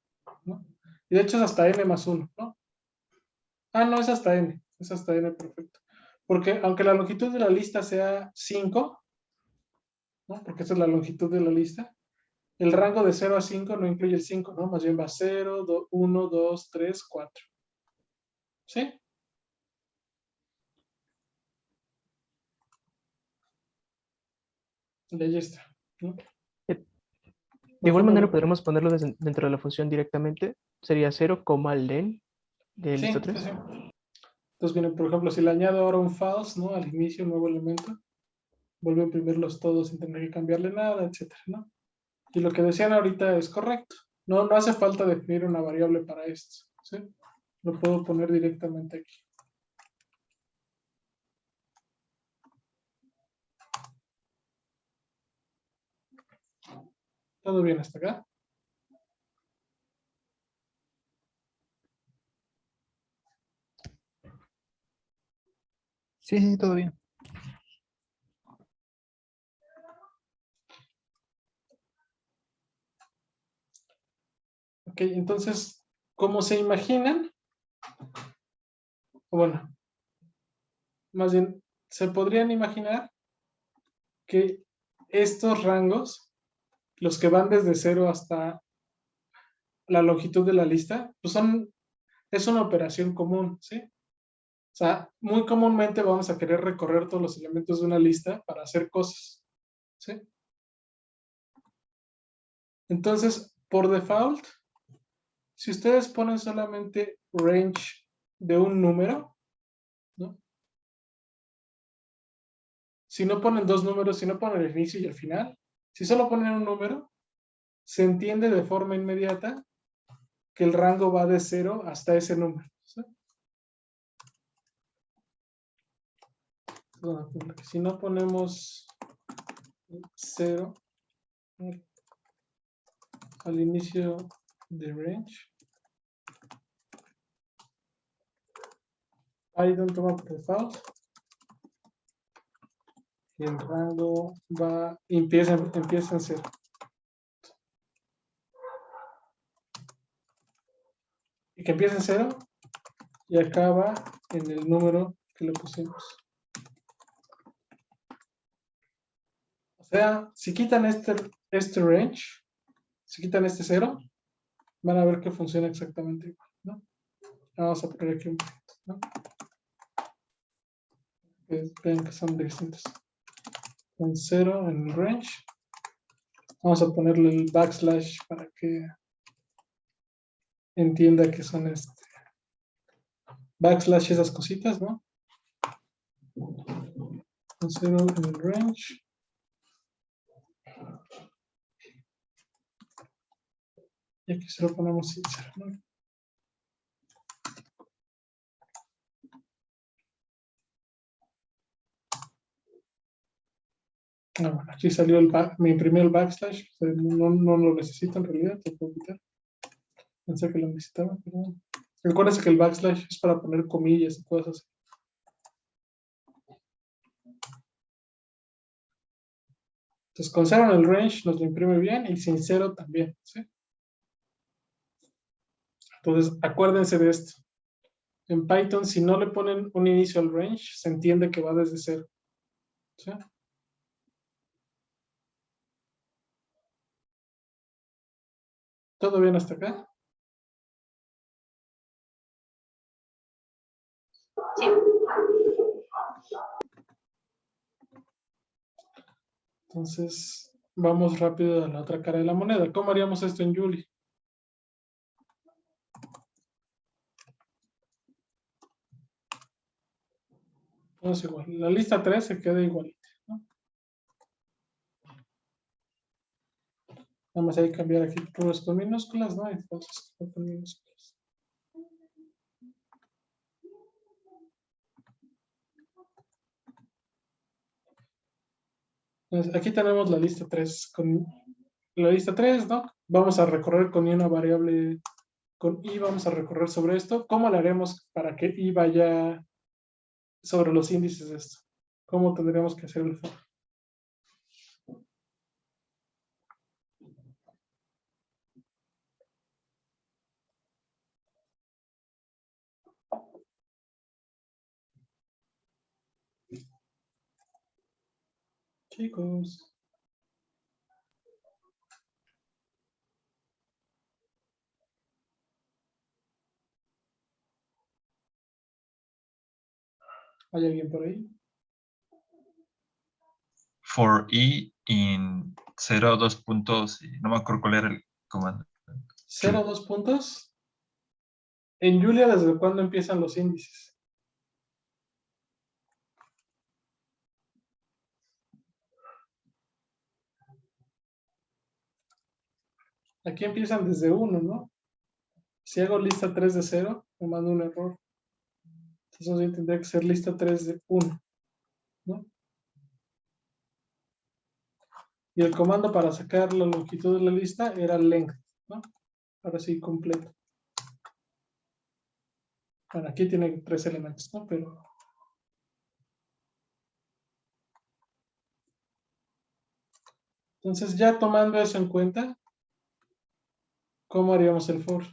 ¿no? Y de hecho es hasta n más 1, ¿no? Ah, no, es hasta n. Es hasta n, perfecto. Porque aunque la longitud de la lista sea 5, ¿no? Porque esta es la longitud de la lista, el rango de 0 a 5 no incluye el 5, ¿no? Más bien va 0, 1, 2, 3, 4. ¿Sí? Y ahí está, ¿no? De igual Por manera ejemplo, podremos ponerlo dentro de la función directamente. Sería 0, len de sí, lista sí, 3. sí. Entonces, viene, por ejemplo, si le añado ahora un false, ¿no? Al inicio, un nuevo elemento, vuelve a imprimirlos todos sin tener que cambiarle nada, etcétera, ¿no? Y lo que decían ahorita es correcto. No, no hace falta definir una variable para esto, ¿sí? Lo puedo poner directamente aquí. ¿Todo bien hasta acá? Sí, sí, todo bien. Ok, entonces, como se imaginan, o bueno, más bien, se podrían imaginar que estos rangos, los que van desde 0 hasta la longitud de la lista, pues es una operación común, ¿sí? O sea, muy comúnmente vamos a querer recorrer todos los elementos de una lista para hacer cosas, ¿sí? Entonces, por default, si ustedes ponen solamente range de un número, ¿no? Si no ponen dos números, si no ponen el inicio y el final, si solo ponen un número, se entiende de forma inmediata que el rango va de 0 hasta ese número, ¿sí? Bueno, si no ponemos 0 al inicio de range, Python toma por default y el rango empieza en 0. Y que empieza en 0 y acaba en el número que le pusimos. O sea, si quitan este range, si quitan este 0, van a ver que funciona exactamente igual, ¿no? Vamos a poner aquí un punto, ¿no? Que vean que son distintos. Con 0 en el range. Vamos a ponerle el backslash para que entienda que son backslash esas cositas, ¿no? Con 0 en el range. Y aquí se lo ponemos sin 0, ¿no? Ah, bueno, aquí salió me imprimió el backslash, o sea, no lo necesito en realidad, te puedo quitar. Pensé que lo necesitaba, pero recuérdense que el backslash es para poner comillas y cosas así. Entonces con 0 en el range nos lo imprime bien y sin 0 también, ¿sí? Entonces acuérdense de esto. En Python, si no le ponen un inicio al range, se entiende que va desde 0. ¿Sí? ¿Todo bien hasta acá? Sí. Entonces, vamos rápido a la otra cara de la moneda. ¿Cómo haríamos esto en Julie? Entonces, igual, la lista 3 se queda igualita, ¿no? Nada más hay que cambiar aquí puros con minúsculas, ¿no? Entonces, con minúsculas. Entonces, aquí tenemos la lista 3. Con la lista 3, ¿no? Vamos a recorrer con una variable, con i vamos a recorrer sobre esto. ¿Cómo le haremos para que i vaya sobre los índices de esto? ¿Cómo tendríamos que hacer el for? Chicos. ¿Hay alguien por ahí? For E in 0, 2 puntos, y no me acuerdo cuál era el comando. 0, 2 puntos. En Julia, ¿desde cuándo empiezan los índices? Aquí empiezan desde 1, ¿no? Si hago lista 3 de 0, me mando un error. Entonces tendría que ser lista 3 de 1, ¿no? Y el comando para sacar la longitud de la lista era length, ¿no? Ahora sí, completo. Bueno, aquí tiene 3 elementos, ¿no? Pero... Entonces, ya tomando eso en cuenta, ¿cómo haríamos el for?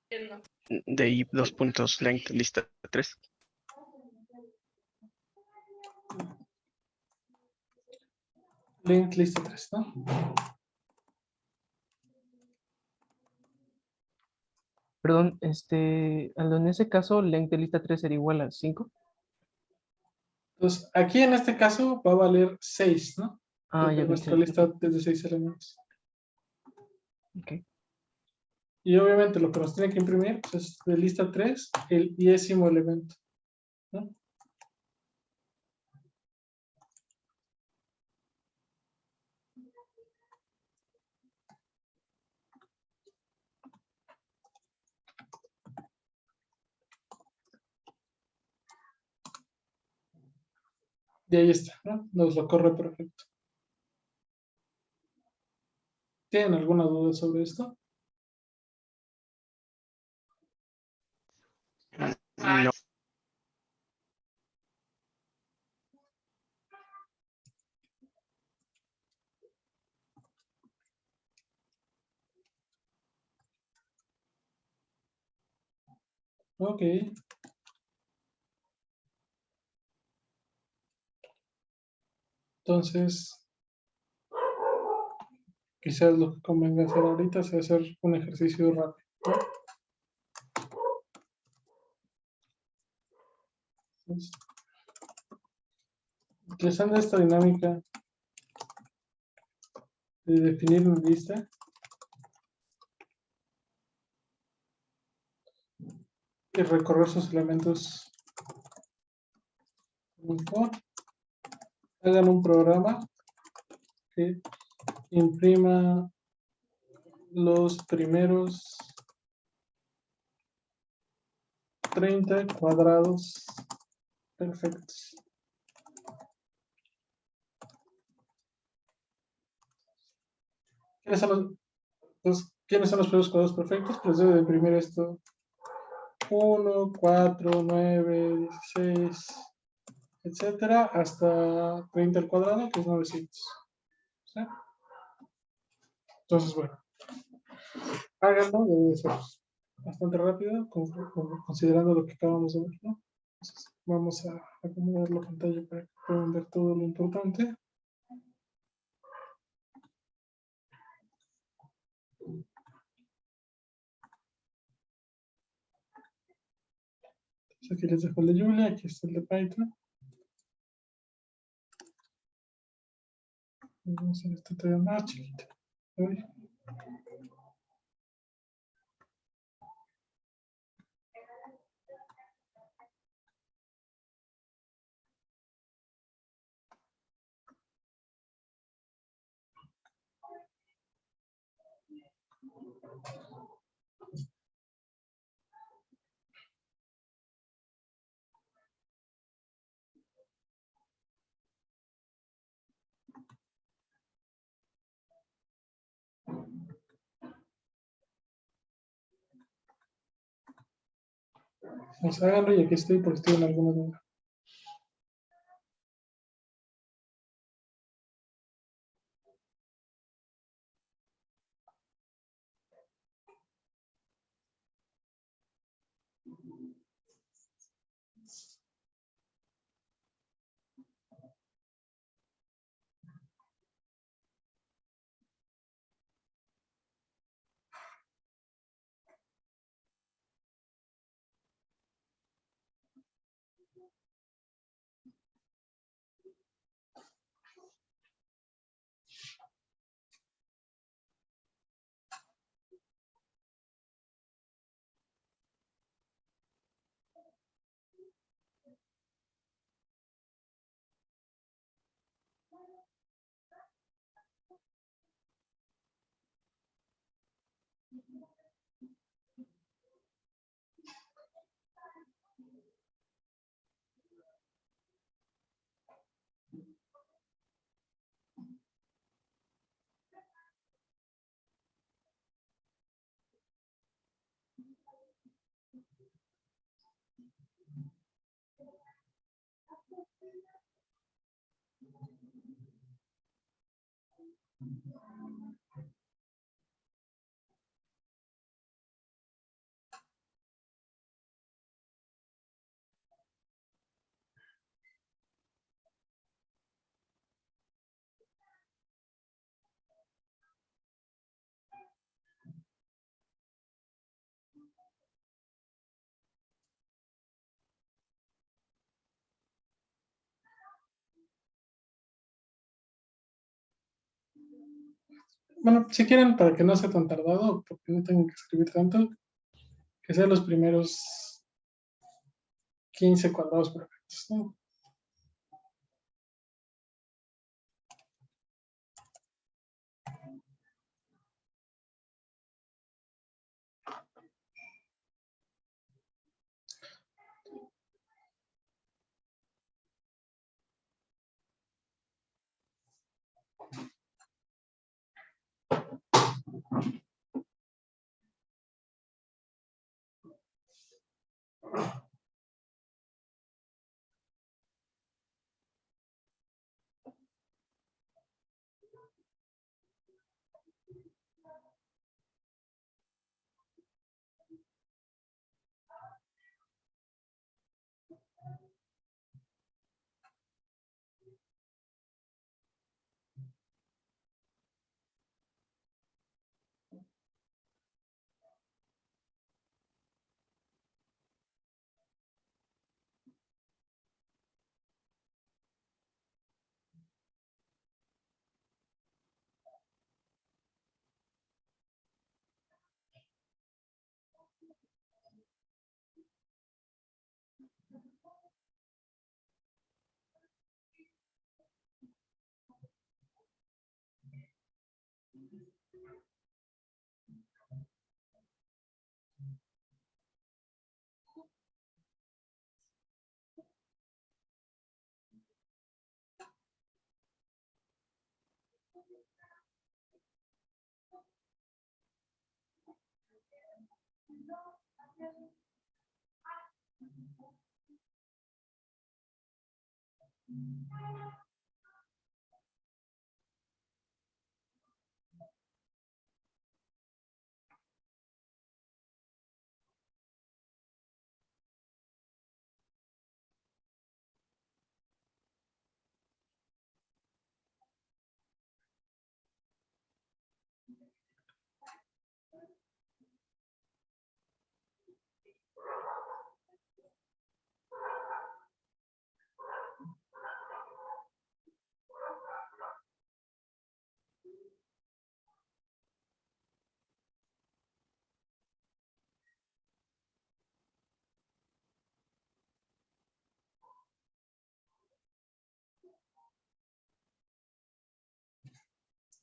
Entiendo. De ahí 2 puntos length lista 3. Length lista 3, ¿no? Perdón, Aldo, en ese caso, length de lista 3 sería igual a 5. Entonces, aquí en este caso va a valer 6, ¿no? Ah, Porque ya vi, nuestra 6. lista es de 6 elementos. Ok. Y obviamente lo que nos tiene que imprimir pues, es de lista 3 el 10º elemento, ¿no? Y ahí está, ¿no? Nos lo corre perfecto. ¿Tienen alguna duda sobre esto? No. Ok. Entonces, quizás lo que convenga hacer ahorita es hacer un ejercicio rápido, ¿no? Entonces, utilizando esta dinámica de definir una lista, y recorrer sus elementos con un for, hagan un programa que imprima los primeros 30 cuadrados perfectos. ¿Quiénes son los primeros cuadrados perfectos? Pues debe de imprimir esto. 1, 4, 9, 16, etcétera, hasta 30 al cuadrado, que es 900. ¿Sí? Entonces, bueno, háganlo, debe de ser bastante rápido, considerando lo que acabamos de ver, ¿no? Entonces, vamos a acomodar la pantalla para que puedan ver todo lo importante. Entonces, aquí les dejo el de Julia, aquí está el de Python. Vamos a hacer esto todavía más chiquito. Uy. Pues háganlo y aquí estoy por si tienen alguna duda. Bueno, si quieren, para que no sea tan tardado, porque no tengo que escribir tanto, que sean los primeros 15 cuadrados perfectos, ¿no?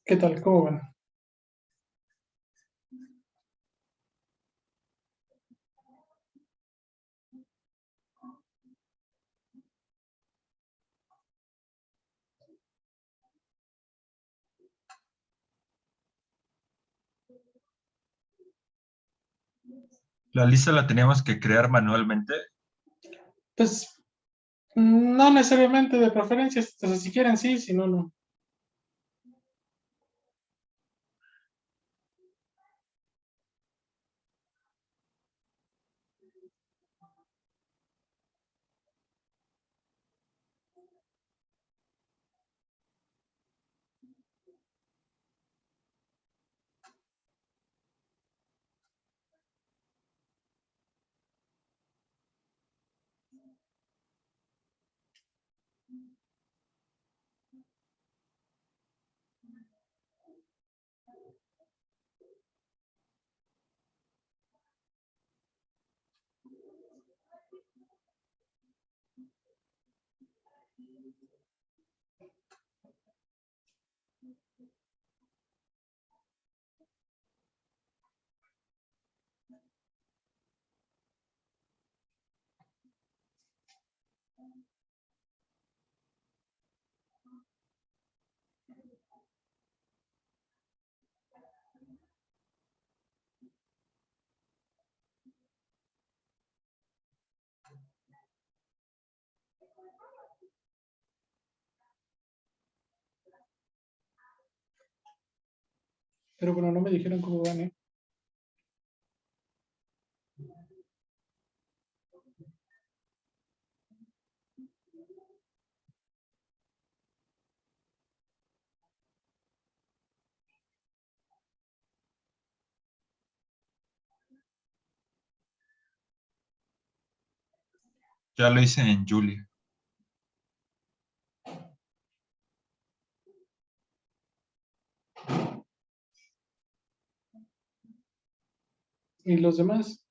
¿Qué tal? ¿Cómo van? La lista la teníamos que crear manualmente. Pues no necesariamente de preferencias, o sea, si quieren sí, si no, no. Pero bueno, no me dijeron cómo van, ¿eh? Ya lo hice en Julia. ¿Y los demás?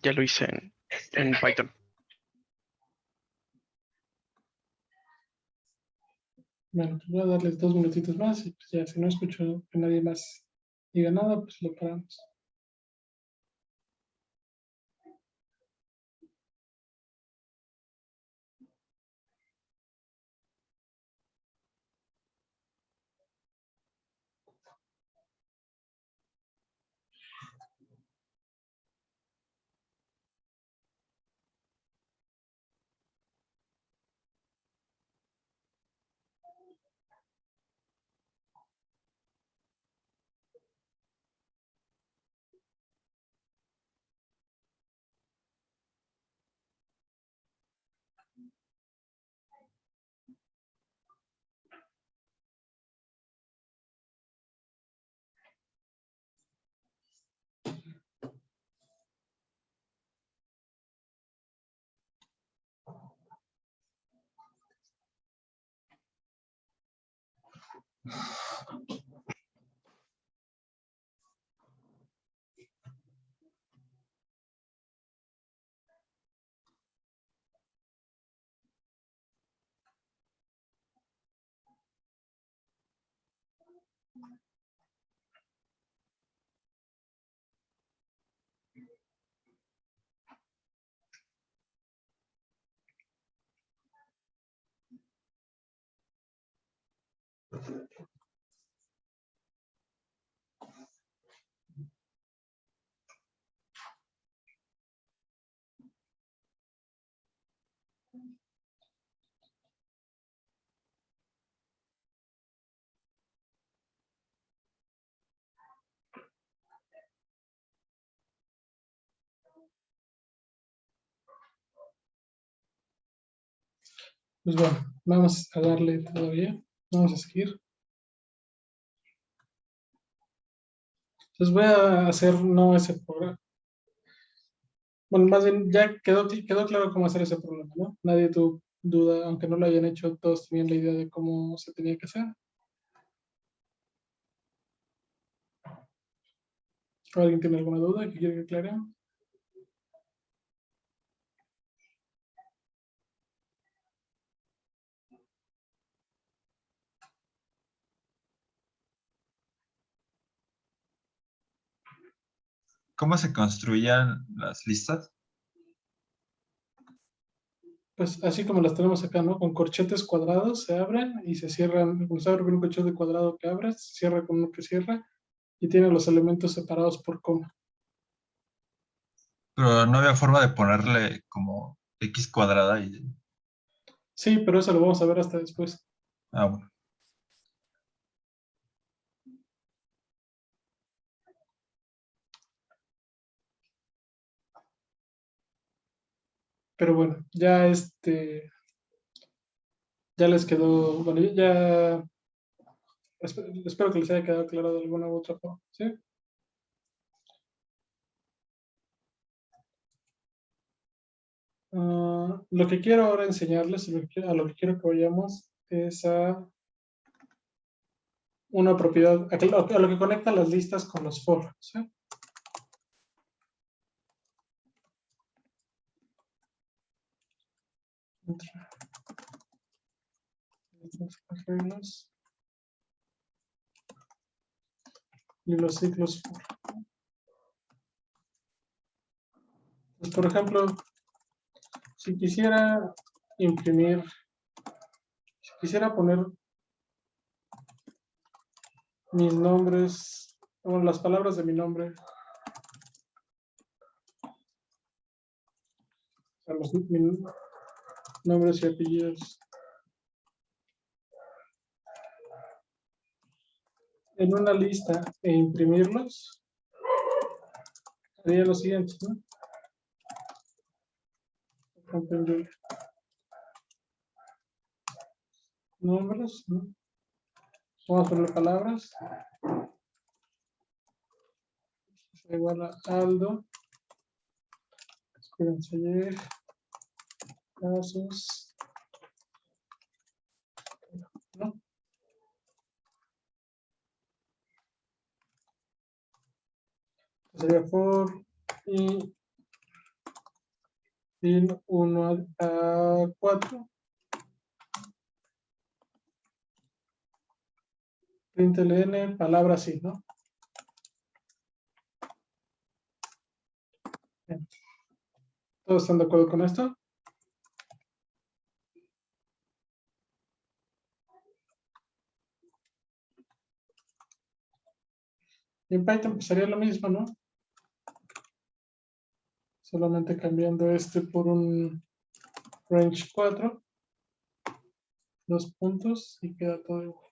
Ya lo hice en Python. Bueno, pues voy a darles 2 minutitos más y pues ya, si no escucho que nadie más diga nada, pues lo paramos. Pues bueno, vamos a darle todavía. Vamos a seguir. Entonces voy a hacer no ese programa. Bueno, más bien ya quedó claro cómo hacer ese programa, ¿no? Nadie tuvo duda, aunque no lo hayan hecho, todos tenían la idea de cómo se tenía que hacer. ¿Alguien tiene alguna duda que quiere que aclare? ¿Cómo se construían las listas? Pues así como las tenemos acá, ¿no? Con corchetes cuadrados se abren y se cierran. Se abre con un corchete cuadrado que abre, se cierra con uno que cierra y tiene los elementos separados por coma. Pero no había forma de ponerle como X cuadrada y... Sí, pero eso lo vamos a ver hasta después. Ah, bueno. Pero bueno, ya ya les quedó, bueno, ya espero que les haya quedado claro de alguna u otra forma, ¿sí? Lo que quiero ahora enseñarles, a lo que quiero que vayamos, es a una propiedad, a lo que conecta las listas con los for, ¿sí? Las reglas y los ciclos for. Pues, por ejemplo, si quisiera imprimir, si quisiera poner mis nombres, bueno, las palabras de mi nombre. O sea, mis nombres y apellidos. En una lista e imprimirlos, haría lo siguiente, ¿no? Nombres, ¿no? Vamos a poner palabras. Igual a Aldo. Espérense ayer. Casos. ¿No? Sería for y in 1 a 4. Println, palabra así, ¿no? Bien. ¿Todos están de acuerdo con esto? Y en Python pues sería lo mismo, ¿no? Solamente cambiando este por un range 4. 2 puntos y queda todo igual.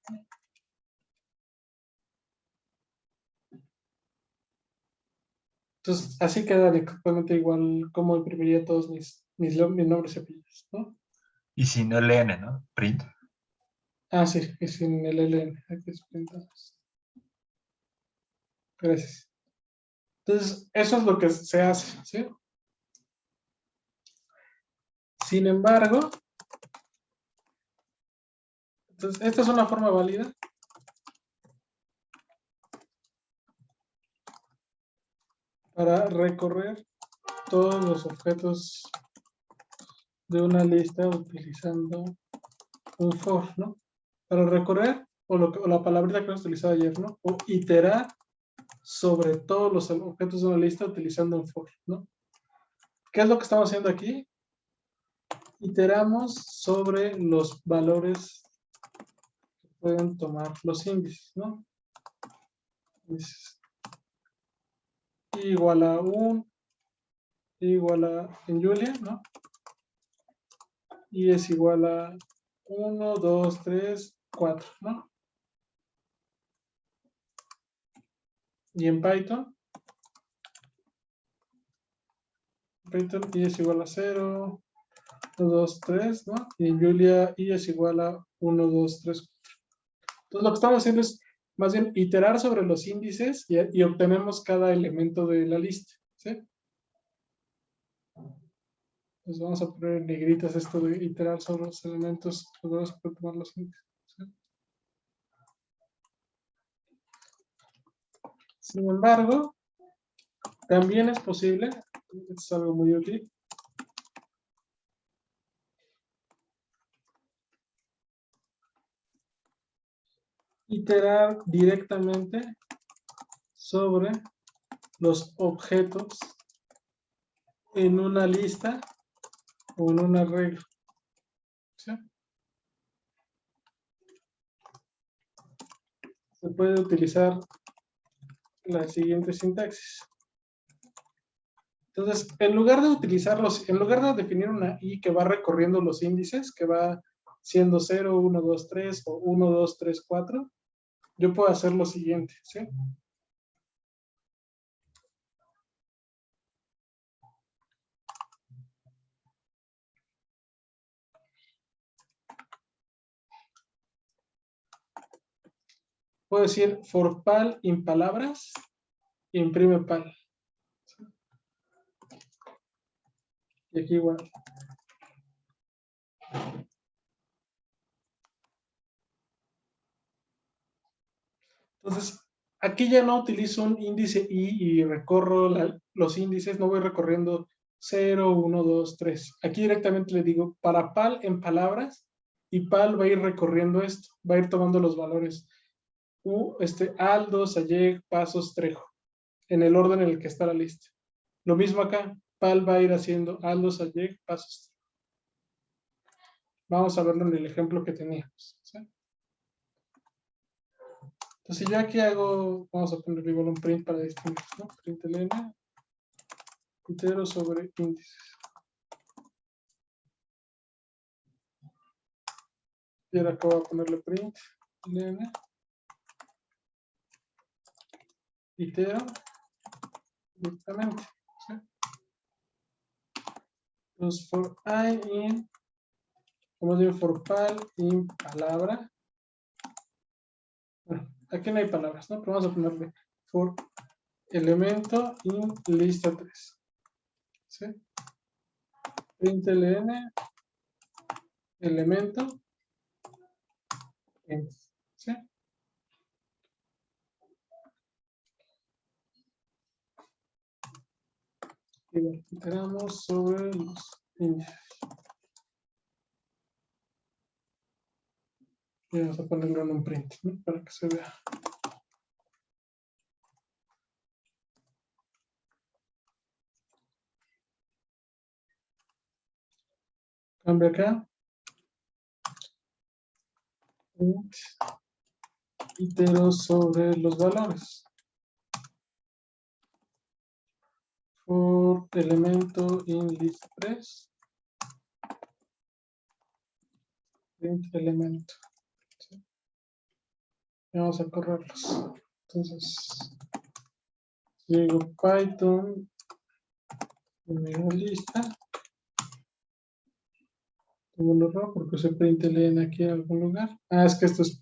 Entonces, así quedaría exactamente igual como imprimiría todos mis nombres y apellidos, ¿no? Y sin LN, ¿no? Print. Ah, sí, y sin el LN. Aquí es pintados. Gracias. Entonces, eso es lo que se hace, ¿sí? Sin embargo, entonces, esta es una forma válida. Para recorrer todos los objetos de una lista utilizando un for, ¿no? Para recorrer, o la palabrita que hemos utilizado ayer, ¿no? O iterar sobre todos los objetos de una lista utilizando un for, ¿no? ¿Qué es lo que estamos haciendo aquí? Iteramos sobre los valores que pueden tomar los índices, ¿no? Es igual a 1, igual a en Julia, ¿no? Y es igual a 1, 2, 3, 4, ¿no? Y en Python y es igual a 0, 1, 2, 3, ¿no? Y en Julia y es igual a 1, 2, 3, 4. Entonces lo que estamos haciendo es más bien iterar sobre los índices y obtenemos cada elemento de la lista, ¿sí? Entonces vamos a poner en negritas esto de iterar sobre los elementos, los vamos a poder tomar los índices, ¿sí? Sin embargo, también es posible, es algo muy útil, iterar directamente sobre los objetos en una lista o en un arreglo, ¿sí? Se puede utilizar la siguiente sintaxis. Entonces, en lugar de definir una i que va recorriendo los índices, que va siendo 0, 1, 2, 3 o 1, 2, 3, 4, yo puedo hacer lo siguiente, ¿sí? Puedo decir for pal in palabras, imprime pal. Y aquí igual. Entonces, aquí ya no utilizo un índice i y recorro los índices, no voy recorriendo 0, 1, 2, 3. Aquí directamente le digo para pal en palabras y pal va a ir recorriendo esto, va a ir tomando los valores. Aldo, Sayeg, Pasos, Trejo, en el orden en el que está la lista. Lo mismo acá, pal va a ir haciendo Aldo, Sayeg, Pasos, Trejo. Vamos a verlo en el ejemplo que teníamos, ¿sí? Entonces, si yo aquí hago, vamos a ponerle igual un print para distinguir, ¿no? Print ln, entero sobre índices. Y ahora acabo de ponerle print ln, itero directamente. ¿Sí? Entonces, for I in, como digo, for pal in palabra. Bueno, aquí no hay palabras, ¿no? Pero vamos a ponerle for elemento in lista 3. ¿Sí? Print ln elemento in. ¿Sí? Y lo iteramos sobre los índices. Y vamos a ponerlo en un print, ¿no? Para que se vea. Cambio acá. Print. Itero sobre los valores. For elemento in list 3. Print elemento. ¿Sí? Y vamos a correrlos. Entonces, digo Python, primera lista. Tengo un error porque se print ln aquí en algún lugar. Ah, es que esto es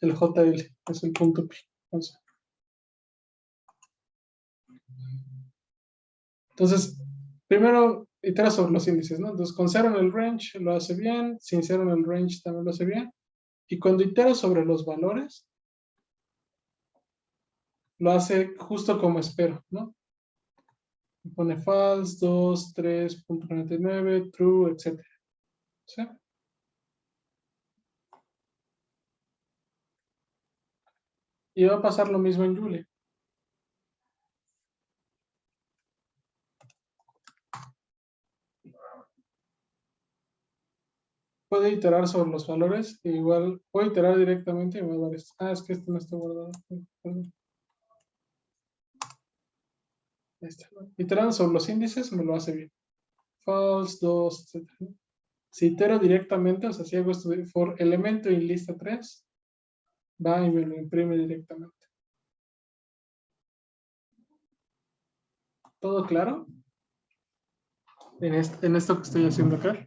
el JL, es el punto pi. Entonces, primero itera sobre los índices, ¿no? Entonces, con 0 en el range lo hace bien, sin 0 en el range también lo hace bien. Y cuando itero sobre los valores, lo hace justo como espero, ¿no? Pone false, 2, 3.99, true, etc. ¿Sí? Y va a pasar lo mismo en Julia. Puede iterar sobre los valores, e igual puede iterar directamente y me va a dar esto. Ah, es que esto no está guardado. Perdón. Ahí está. Iterando sobre los índices me lo hace bien. False, 2, etc. Si itero directamente, o sea, si hago esto de for elemento en lista 3, va y me lo imprime directamente. ¿Todo claro? En esto que estoy haciendo acá.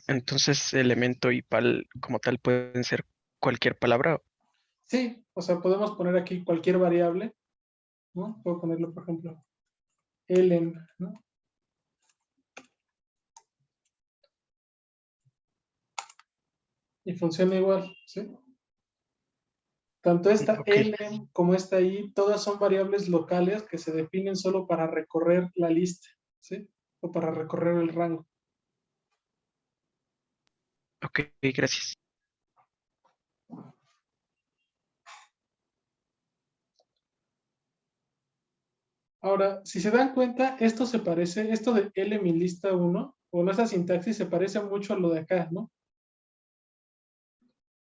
Entonces, elemento y pal como tal pueden ser cualquier palabra. Sí, o sea, podemos poner aquí cualquier variable, ¿no? Puedo ponerlo, por ejemplo, elen, ¿no? Y funciona igual, ¿sí? Tanto esta Ok, elen como esta i, todas son variables locales que se definen solo para recorrer la lista, ¿sí? O para recorrer el rango. ok, gracias. Ahora, si se dan cuenta, esto se parece, esto de L mi lista 1, o nuestra sintaxis se parece mucho a lo de acá, ¿no?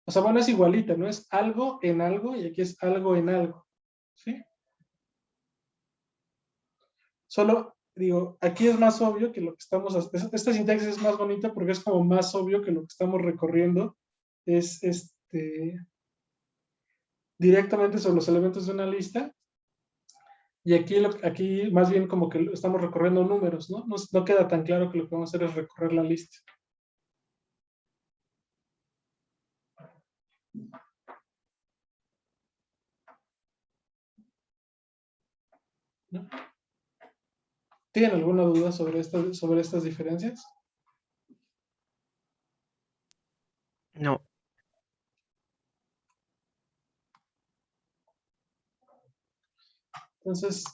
O sea, bueno, es igualita, ¿no? Es algo en algo y aquí es algo en algo, ¿sí? Solo, digo, aquí es más obvio que lo que estamos, esta sintaxis es más bonita porque es como más obvio que lo que estamos recorriendo es directamente sobre los elementos de una lista. Y aquí, aquí más bien como que estamos recorriendo números, ¿no? No queda tan claro que lo que vamos a hacer es recorrer la lista. ¿No? ¿Tienen alguna duda sobre estas diferencias? No, Entonces,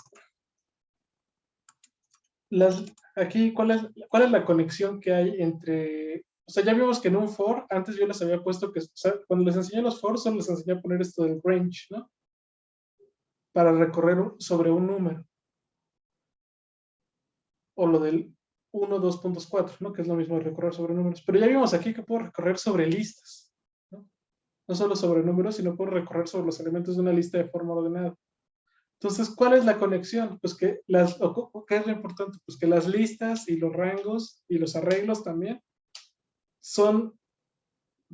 aquí, ¿cuál es la conexión que hay entre... O sea, ya vimos que en un for, antes yo les había puesto que, o sea, cuando les enseñé los for, solo les enseñé a poner esto del range, ¿no? Para recorrer sobre un número. O lo del 1, 2.4, ¿no? Que es lo mismo de recorrer sobre números. Pero ya vimos aquí que puedo recorrer sobre listas, ¿no? no solo sobre números, sino puedo recorrer sobre los elementos de una lista de forma ordenada. Entonces, ¿cuál es la conexión? Pues que ¿qué es lo importante? Pues que las listas y los rangos y los arreglos también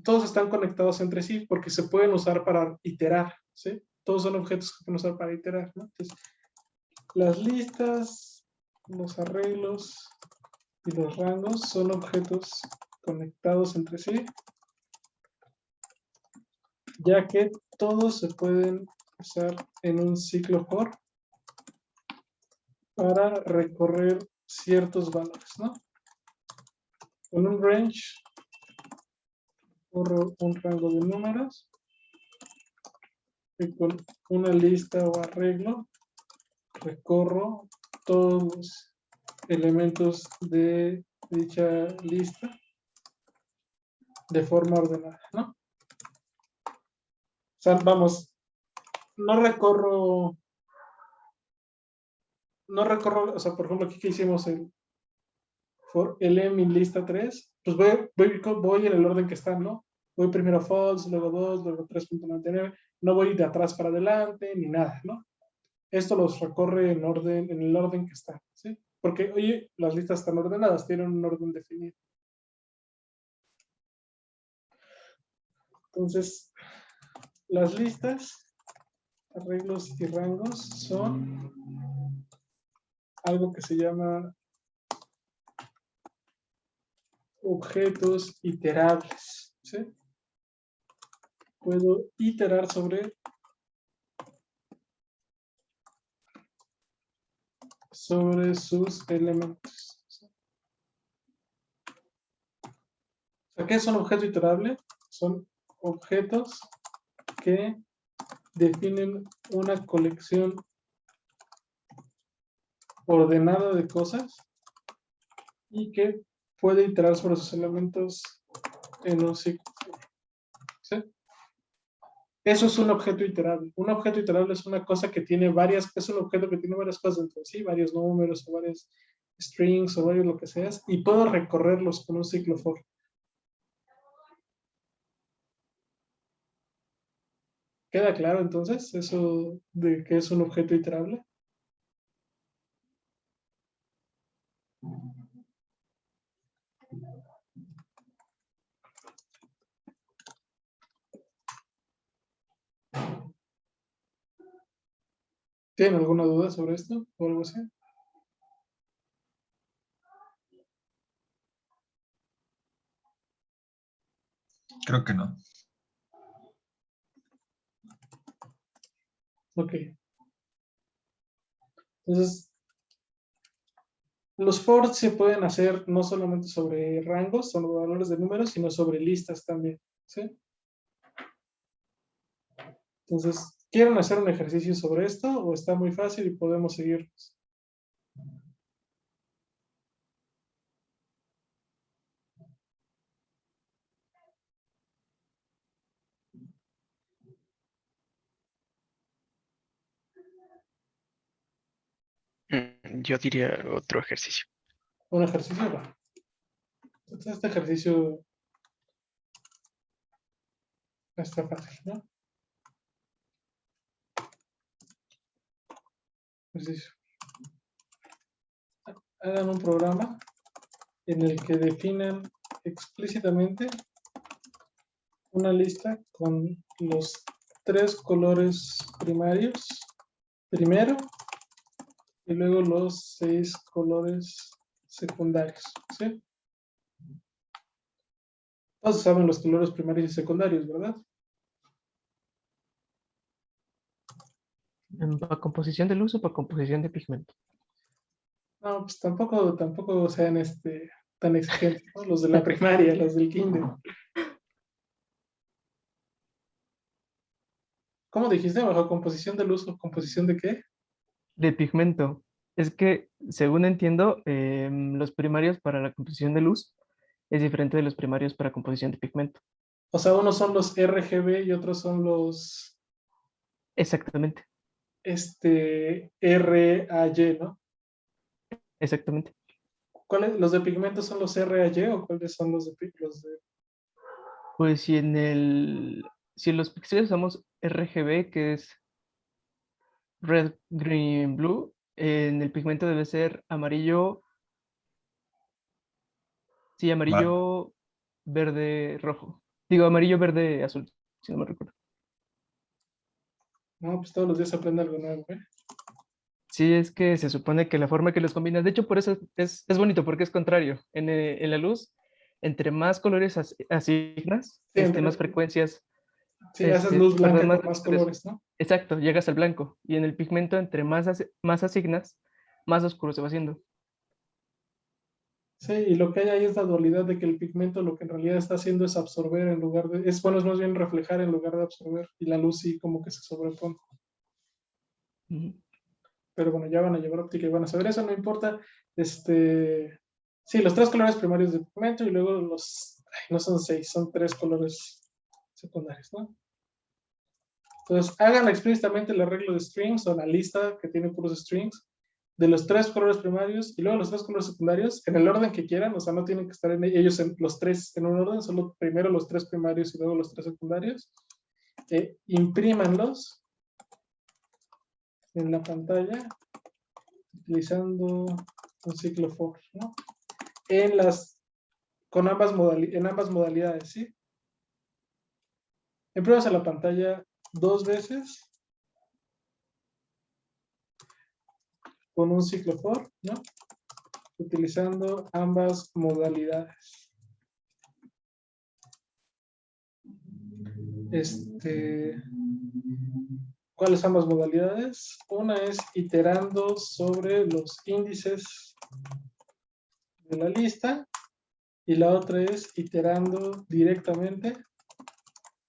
todos están conectados entre sí porque se pueden usar para iterar, ¿sí? Todos son objetos que pueden usar para iterar, ¿no? Entonces, las listas, los arreglos y los rangos son objetos conectados entre sí, ya que todos se pueden usar en un ciclo for para recorrer ciertos valores, ¿no? Con un range, corro un rango de números, y con una lista o arreglo, recorro todos los elementos de dicha lista de forma ordenada, ¿no? O sea, vamos, no recorro, o sea, por ejemplo, aquí que hicimos el for LM en lista 3, pues voy en el orden que están, ¿no? Voy primero false, luego 2, luego 3.99, no voy de atrás para adelante, ni nada, ¿no? Esto los recorre en el orden que están, ¿sí? Porque, oye, las listas están ordenadas, tienen un orden definido. Entonces, las listas, arreglos y rangos son algo que se llama objetos iterables, ¿sí? Puedo iterar sobre sus elementos. O sea, ¿qué es un objeto iterable? Son objetos que definen una colección ordenada de cosas y que puede iterar sobre sus elementos en un ciclo. ¿Sí? Eso es un objeto iterable. Un objeto iterable es una cosa que tiene es un objeto que tiene varias cosas dentro de sí, varios números o varios strings o varios lo que sea, y puedo recorrerlos con un ciclo for. ¿Queda claro entonces eso de que es un objeto iterable? ¿Tienen alguna duda sobre esto o algo así? Creo que no. Ok. Entonces, los for se pueden hacer no solamente sobre rangos, sobre valores de números, sino sobre listas también, ¿sí? Entonces, ¿quieren hacer un ejercicio sobre esto o está muy fácil y podemos seguir? Yo diría otro ejercicio. Un ejercicio, va. Entonces, este ejercicio está fácil, ¿no? Ejercicio. Hagan un programa en el que definan explícitamente una lista con los 3 colores primarios, primero, y luego los 6 colores secundarios, ¿sí? Todos saben los colores primarios y secundarios, ¿verdad? ¿Para composición de luz o para composición de pigmento? No, pues tampoco sean tan exigentes, ¿no? Los de la primaria, los del kinder. ¿Cómo dijiste? ¿Bajo composición de luz o composición de qué? De pigmento. Es que, según entiendo, los primarios para la composición de luz es diferente de los primarios para composición de pigmento. O sea, unos son los RGB y otros son los Exactamente, RAY, ¿no? exactamente. ¿Los de pigmento son los RAY o cuáles son los de Pues si en el si los píxeles usamos RGB, que es red, green, blue, en el pigmento debe ser amarillo, sí, amarillo, verde, rojo. Digo, amarillo, verde, azul, si no me recuerdo. No, pues todos los días se aprende algo nuevo, ¿eh? Sí, es que se supone que la forma que los combinas, de hecho, por eso es bonito, porque es contrario. En la luz, entre más colores asignas, Sí, más frecuencias, sí, haces luz perdón, blanca más con más colores. colores, ¿no? Exacto, llegas al blanco. Y en el pigmento, entre más asignas, más oscuro se va haciendo. Sí, y lo que hay ahí es la dualidad de que el pigmento lo que en realidad está haciendo es absorber en lugar de, bueno, es más bien reflejar en lugar de absorber, y la luz sí como que se sobrepone. Ujú. Pero bueno, ya van a llevar óptica y van a saber eso, no importa. Sí, los tres colores primarios del pigmento y luego no son 6, son 3 colores secundarios, ¿no? Entonces, hagan explícitamente el arreglo de strings o la lista que tiene puros strings de los 3 colores primarios y luego los 3 colores secundarios en el orden que quieran, o sea, no tienen que estar ellos los 3 en un orden, solo primero los 3 primarios y luego los 3 secundarios. Imprímanlos en la pantalla utilizando un ciclo for, ¿no? En ambas modalidades, ¿sí? Imprímanse la pantalla 2 veces con un ciclo for, ¿no? Utilizando ambas modalidades. ¿Cuáles ambas modalidades? Una es iterando sobre los índices de la lista y la otra es iterando directamente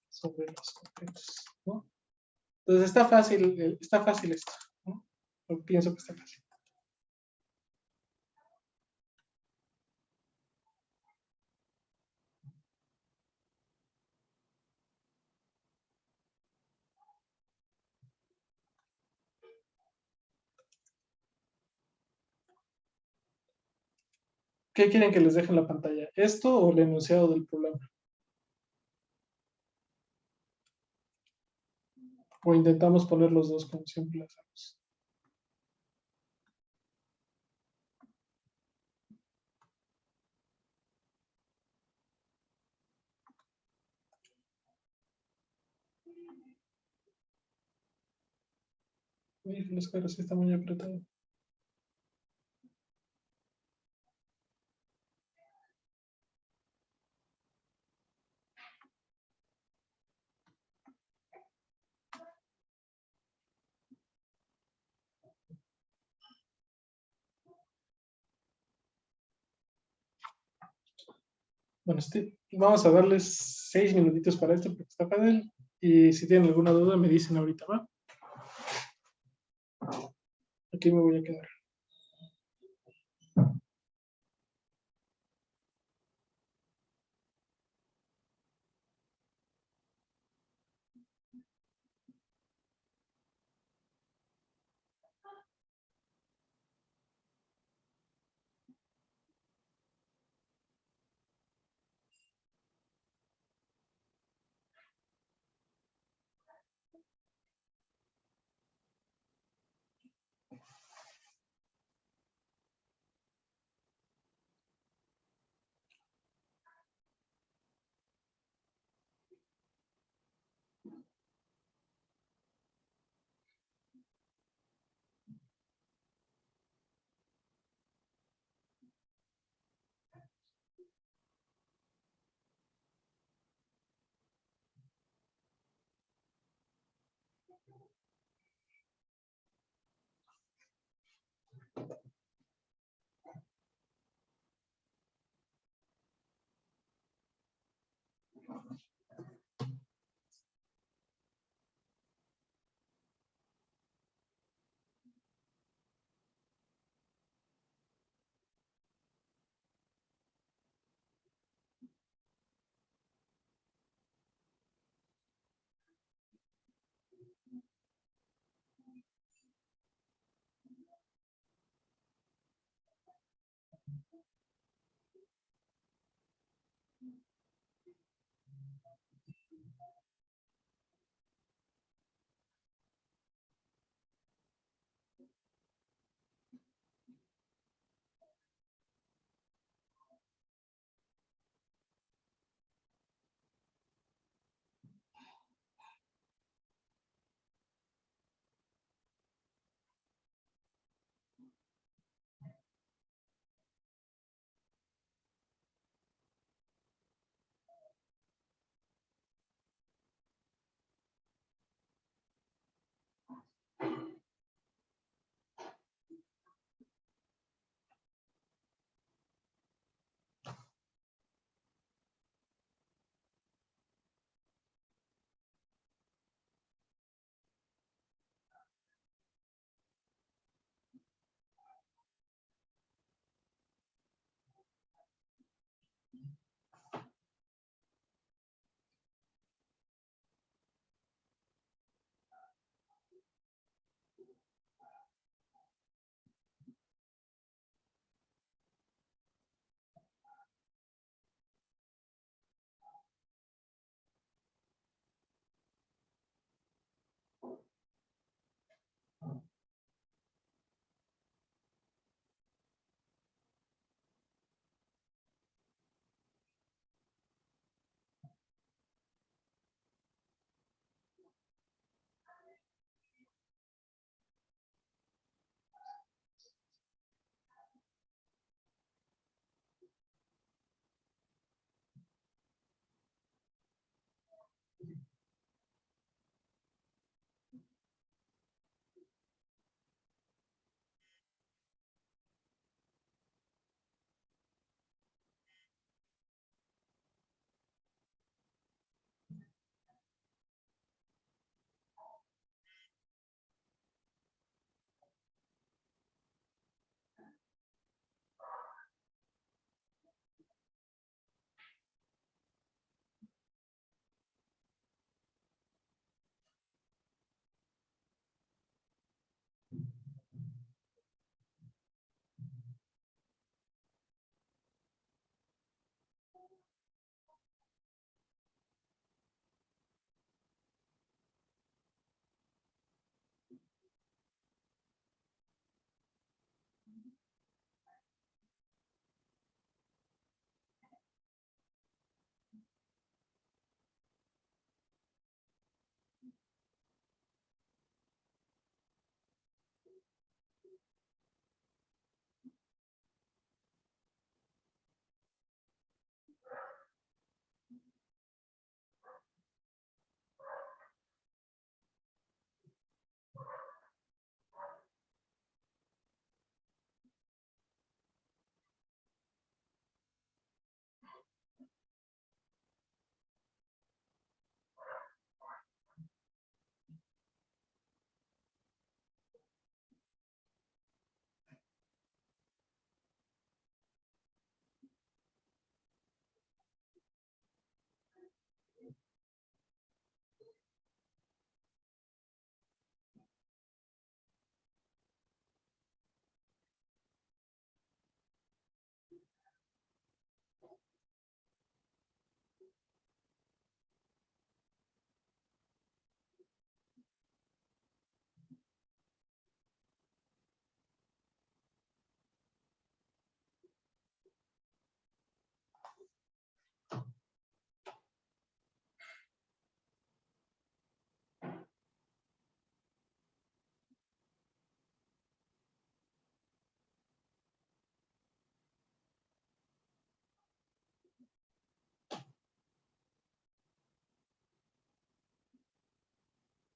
sobre los objetos, ¿no? Entonces está fácil esto, ¿no? Yo pienso que está fácil. ¿Qué quieren que les deje en la pantalla? ¿Esto o el enunciado del problema? O intentamos poner los dos como siempre lo hacemos. Los caras sí está muy apretado. Bueno, vamos a darles 6 minutitos para esto porque está fácil. Y si tienen alguna duda me dicen ahorita, ¿va? Aquí me voy a quedar.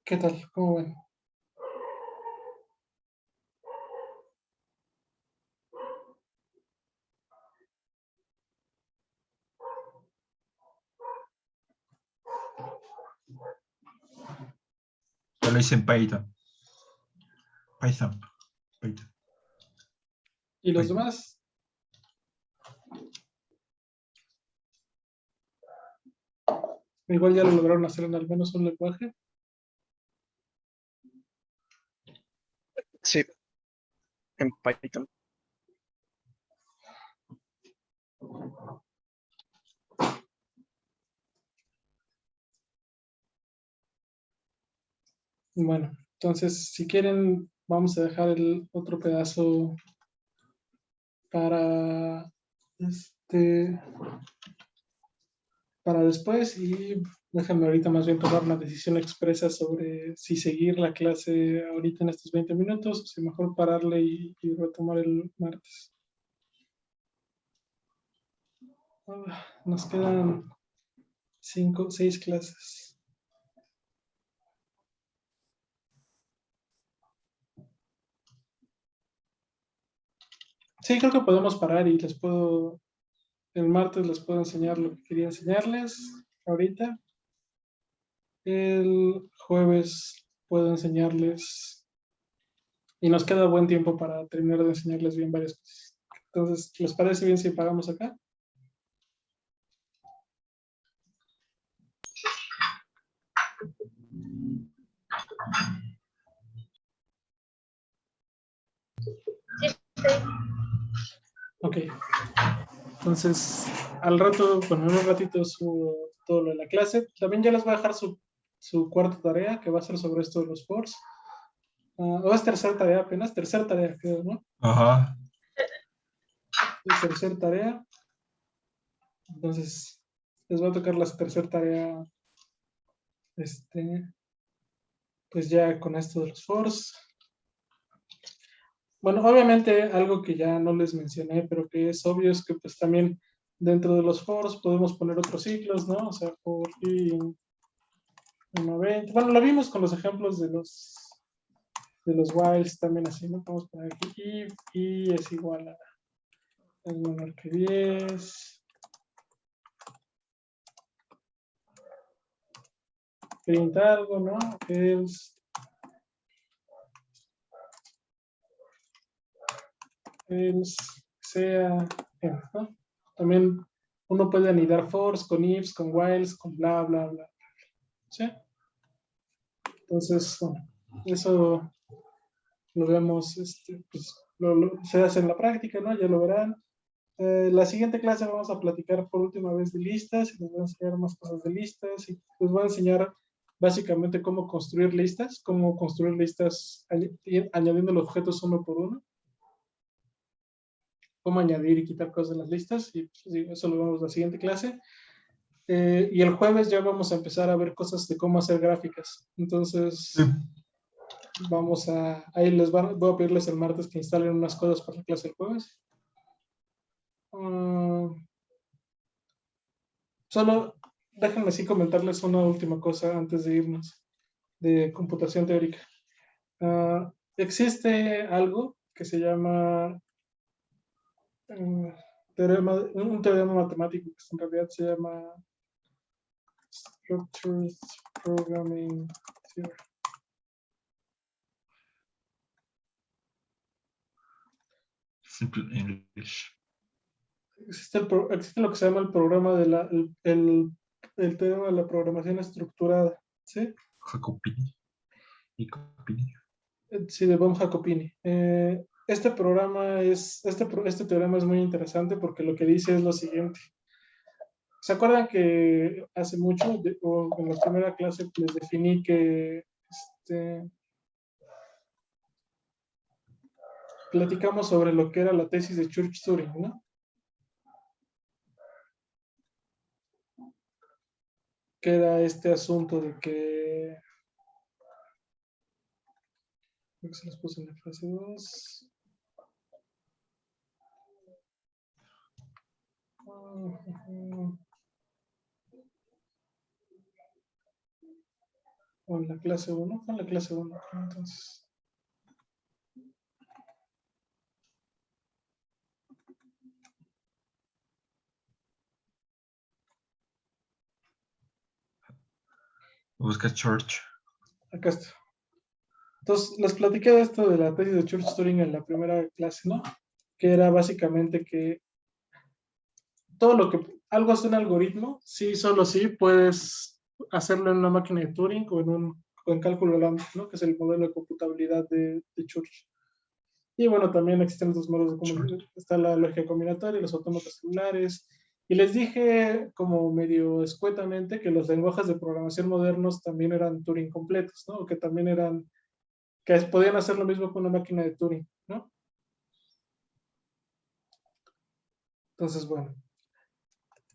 ¿Qué tal? ¿Cómo ven? Yo lo hice en Python. Python. Python. ¿Y los Python. demás? Igual ya lo lograron hacer en al menos un lenguaje. Sí, en Python. Bueno, entonces, si quieren, vamos a dejar el otro pedazo para este para después y déjenme ahorita más bien tomar una decisión expresa sobre si seguir la clase ahorita en estos 20 minutos o si mejor pararle y retomar el martes. Nos quedan 6 clases. Sí, creo que podemos parar y el martes les puedo enseñar lo que quería enseñarles ahorita. El jueves puedo enseñarles y nos queda buen tiempo para terminar de enseñarles bien varias cosas. Entonces, ¿les parece bien si paramos acá? Ok. Entonces, al rato, bueno, en un ratito subo todo lo de la clase. También ya les voy a dejar su cuarta tarea, que va a ser sobre esto de los force. O es tercera tarea apenas, tercera tarea, creo, ¿no? Ajá. Tercera tarea. Entonces, les va a tocar la tercera tarea, pues ya con esto de los force. Bueno, obviamente algo que ya no les mencioné, pero que es obvio es que pues también dentro de los foros podemos poner otros ciclos, ¿no? O sea, por fin 90. Bueno, lo vimos con los ejemplos de los whiles también así, ¿no? Vamos a poner aquí if y es igual a es menor que 10. Print algo, ¿no? Else sea, ¿no? También uno puede anidar for's con ifs, con whiles, con bla, bla, bla. ¿Sí? Entonces, bueno, eso lo vemos, pues, se hace en la práctica, ¿no? Ya lo verán. La siguiente clase vamos a platicar por última vez de listas y les voy a enseñar más cosas de listas y les voy a enseñar básicamente cómo construir listas añadiendo los objetos uno por uno, cómo añadir y quitar cosas de las listas y pues, sí, eso lo vemos en la siguiente clase. Y el jueves ya vamos a empezar a ver cosas de cómo hacer gráficas. Entonces, Sí. ahí voy a pedirles el martes que instalen unas cosas para la clase el jueves. Solo déjenme sí comentarles una última cosa antes de irnos de computación teórica. Existe algo que se llama un teorema matemático que en realidad se llama Structured Programming Theory. Simple English. Existe lo que se llama el programa el teorema de la programación estructurada, ¿sí? Jacopini. Y Copini. Sí, de von Jacopini. Este teorema es muy interesante porque lo que dice es lo siguiente. ¿Se acuerdan que hace mucho, o en la primera clase, les definí que platicamos sobre lo que era la tesis de Church-Turing, ¿no? Que era este asunto de que... Creo que se los puse en la frase 2. o en la clase 1, fue en la clase 1, entonces. Busca Church. Acá está. Entonces, les platiqué de esto de la tesis de Church-Turing en la primera clase, ¿no? Que era básicamente que todo lo que algo es un algoritmo, sí, solo sí puedes hacerlo en una máquina de Turing o en cálculo lambda, ¿no? Que es el modelo de computabilidad de Church. Y bueno, también existen otros modelos de comunicación. Está la lógica combinatoria, los autómatas celulares. Y les dije como medio escuetamente que los lenguajes de programación modernos también eran Turing completos, ¿no? O que también eran, que podían hacer lo mismo con una máquina de Turing, ¿no? Entonces, bueno.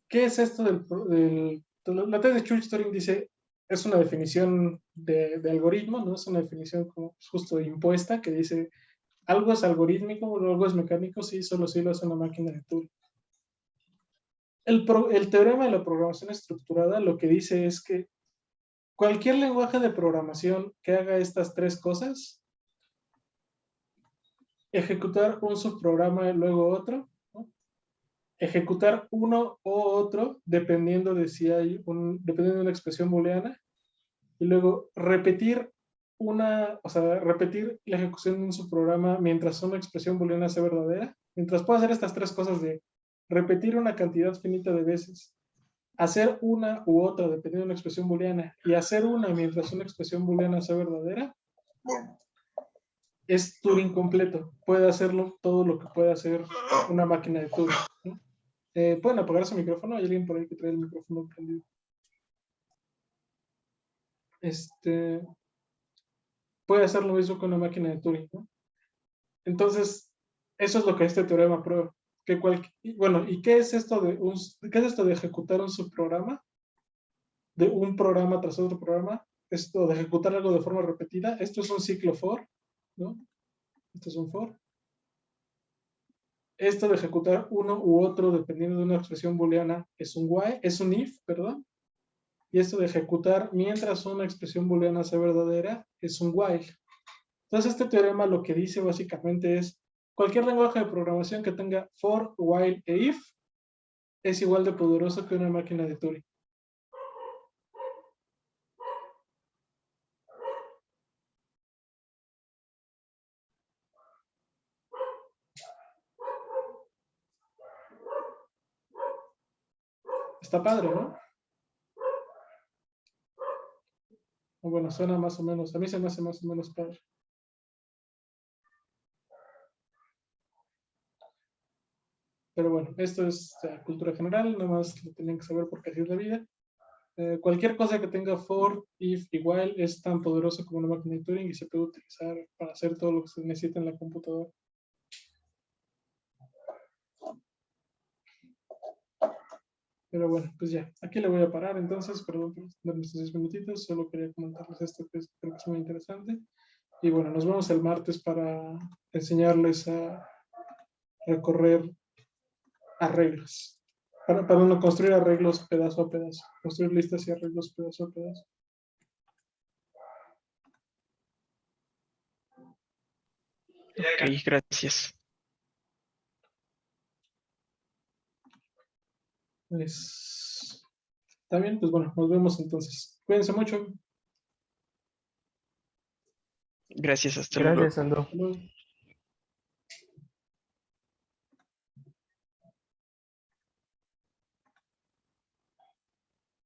¿Qué es esto la tesis de Church-Turing dice, es una definición de algoritmo, ¿no? Es una definición como justo impuesta que dice, algo es algorítmico, algo es mecánico, sí, solo sí lo hace una máquina de Turing. El teorema de la programación estructurada lo que dice es que cualquier lenguaje de programación que haga estas tres cosas, ejecutar un subprograma y luego otro, ¿no? Ejecutar uno o otro dependiendo de si hay dependiendo de una expresión booleana, y luego repetir repetir la ejecución de un subprograma mientras una expresión booleana sea verdadera, mientras pueda hacer estas tres cosas de repetir una cantidad finita de veces, hacer una u otra dependiendo de una expresión booleana y hacer una mientras una expresión booleana sea verdadera, es Turing completo. Puede hacerlo todo lo que puede hacer una máquina de Turing, ¿no? ¿Pueden apagar su micrófono? Hay alguien por ahí que trae el micrófono prendido. Puede hacer lo mismo con una máquina de Turing, ¿no? Entonces, eso es lo que este teorema prueba. Bueno, ¿y qué es esto de ejecutar un subprograma? De un programa tras otro programa, esto de ejecutar algo de forma repetida, esto es un ciclo for, ¿no? Esto es un for. Esto de ejecutar uno u otro dependiendo de una expresión booleana es un while, es un if, perdón. Y esto de ejecutar mientras una expresión booleana sea verdadera es un while. Entonces este teorema lo que dice básicamente es cualquier lenguaje de programación que tenga for, while e if es igual de poderoso que una máquina de Turing. Está padre, ¿no? O bueno, suena más o menos, a mí se me hace más o menos padre. Pero bueno, esto es cultura general, nada más lo tenían que saber porque así es la vida. Cualquier cosa que tenga for, if, igual es tan poderoso como una máquina de Turing y se puede utilizar para hacer todo lo que se necesita en la computadora. Pero bueno, pues ya, aquí le voy a parar entonces, perdón por darme estos 10 minutitos, solo quería comentarles esto que creo que es muy interesante. Y bueno, nos vemos el martes para enseñarles a recorrer arreglos. Para no construir arreglos pedazo a pedazo. Construir listas y arreglos pedazo a pedazo. Ok, gracias. Pues, ¿está bien? Pues bueno, nos vemos entonces. Cuídense mucho. Gracias, hasta luego. Gracias, Aldo. Hasta luego.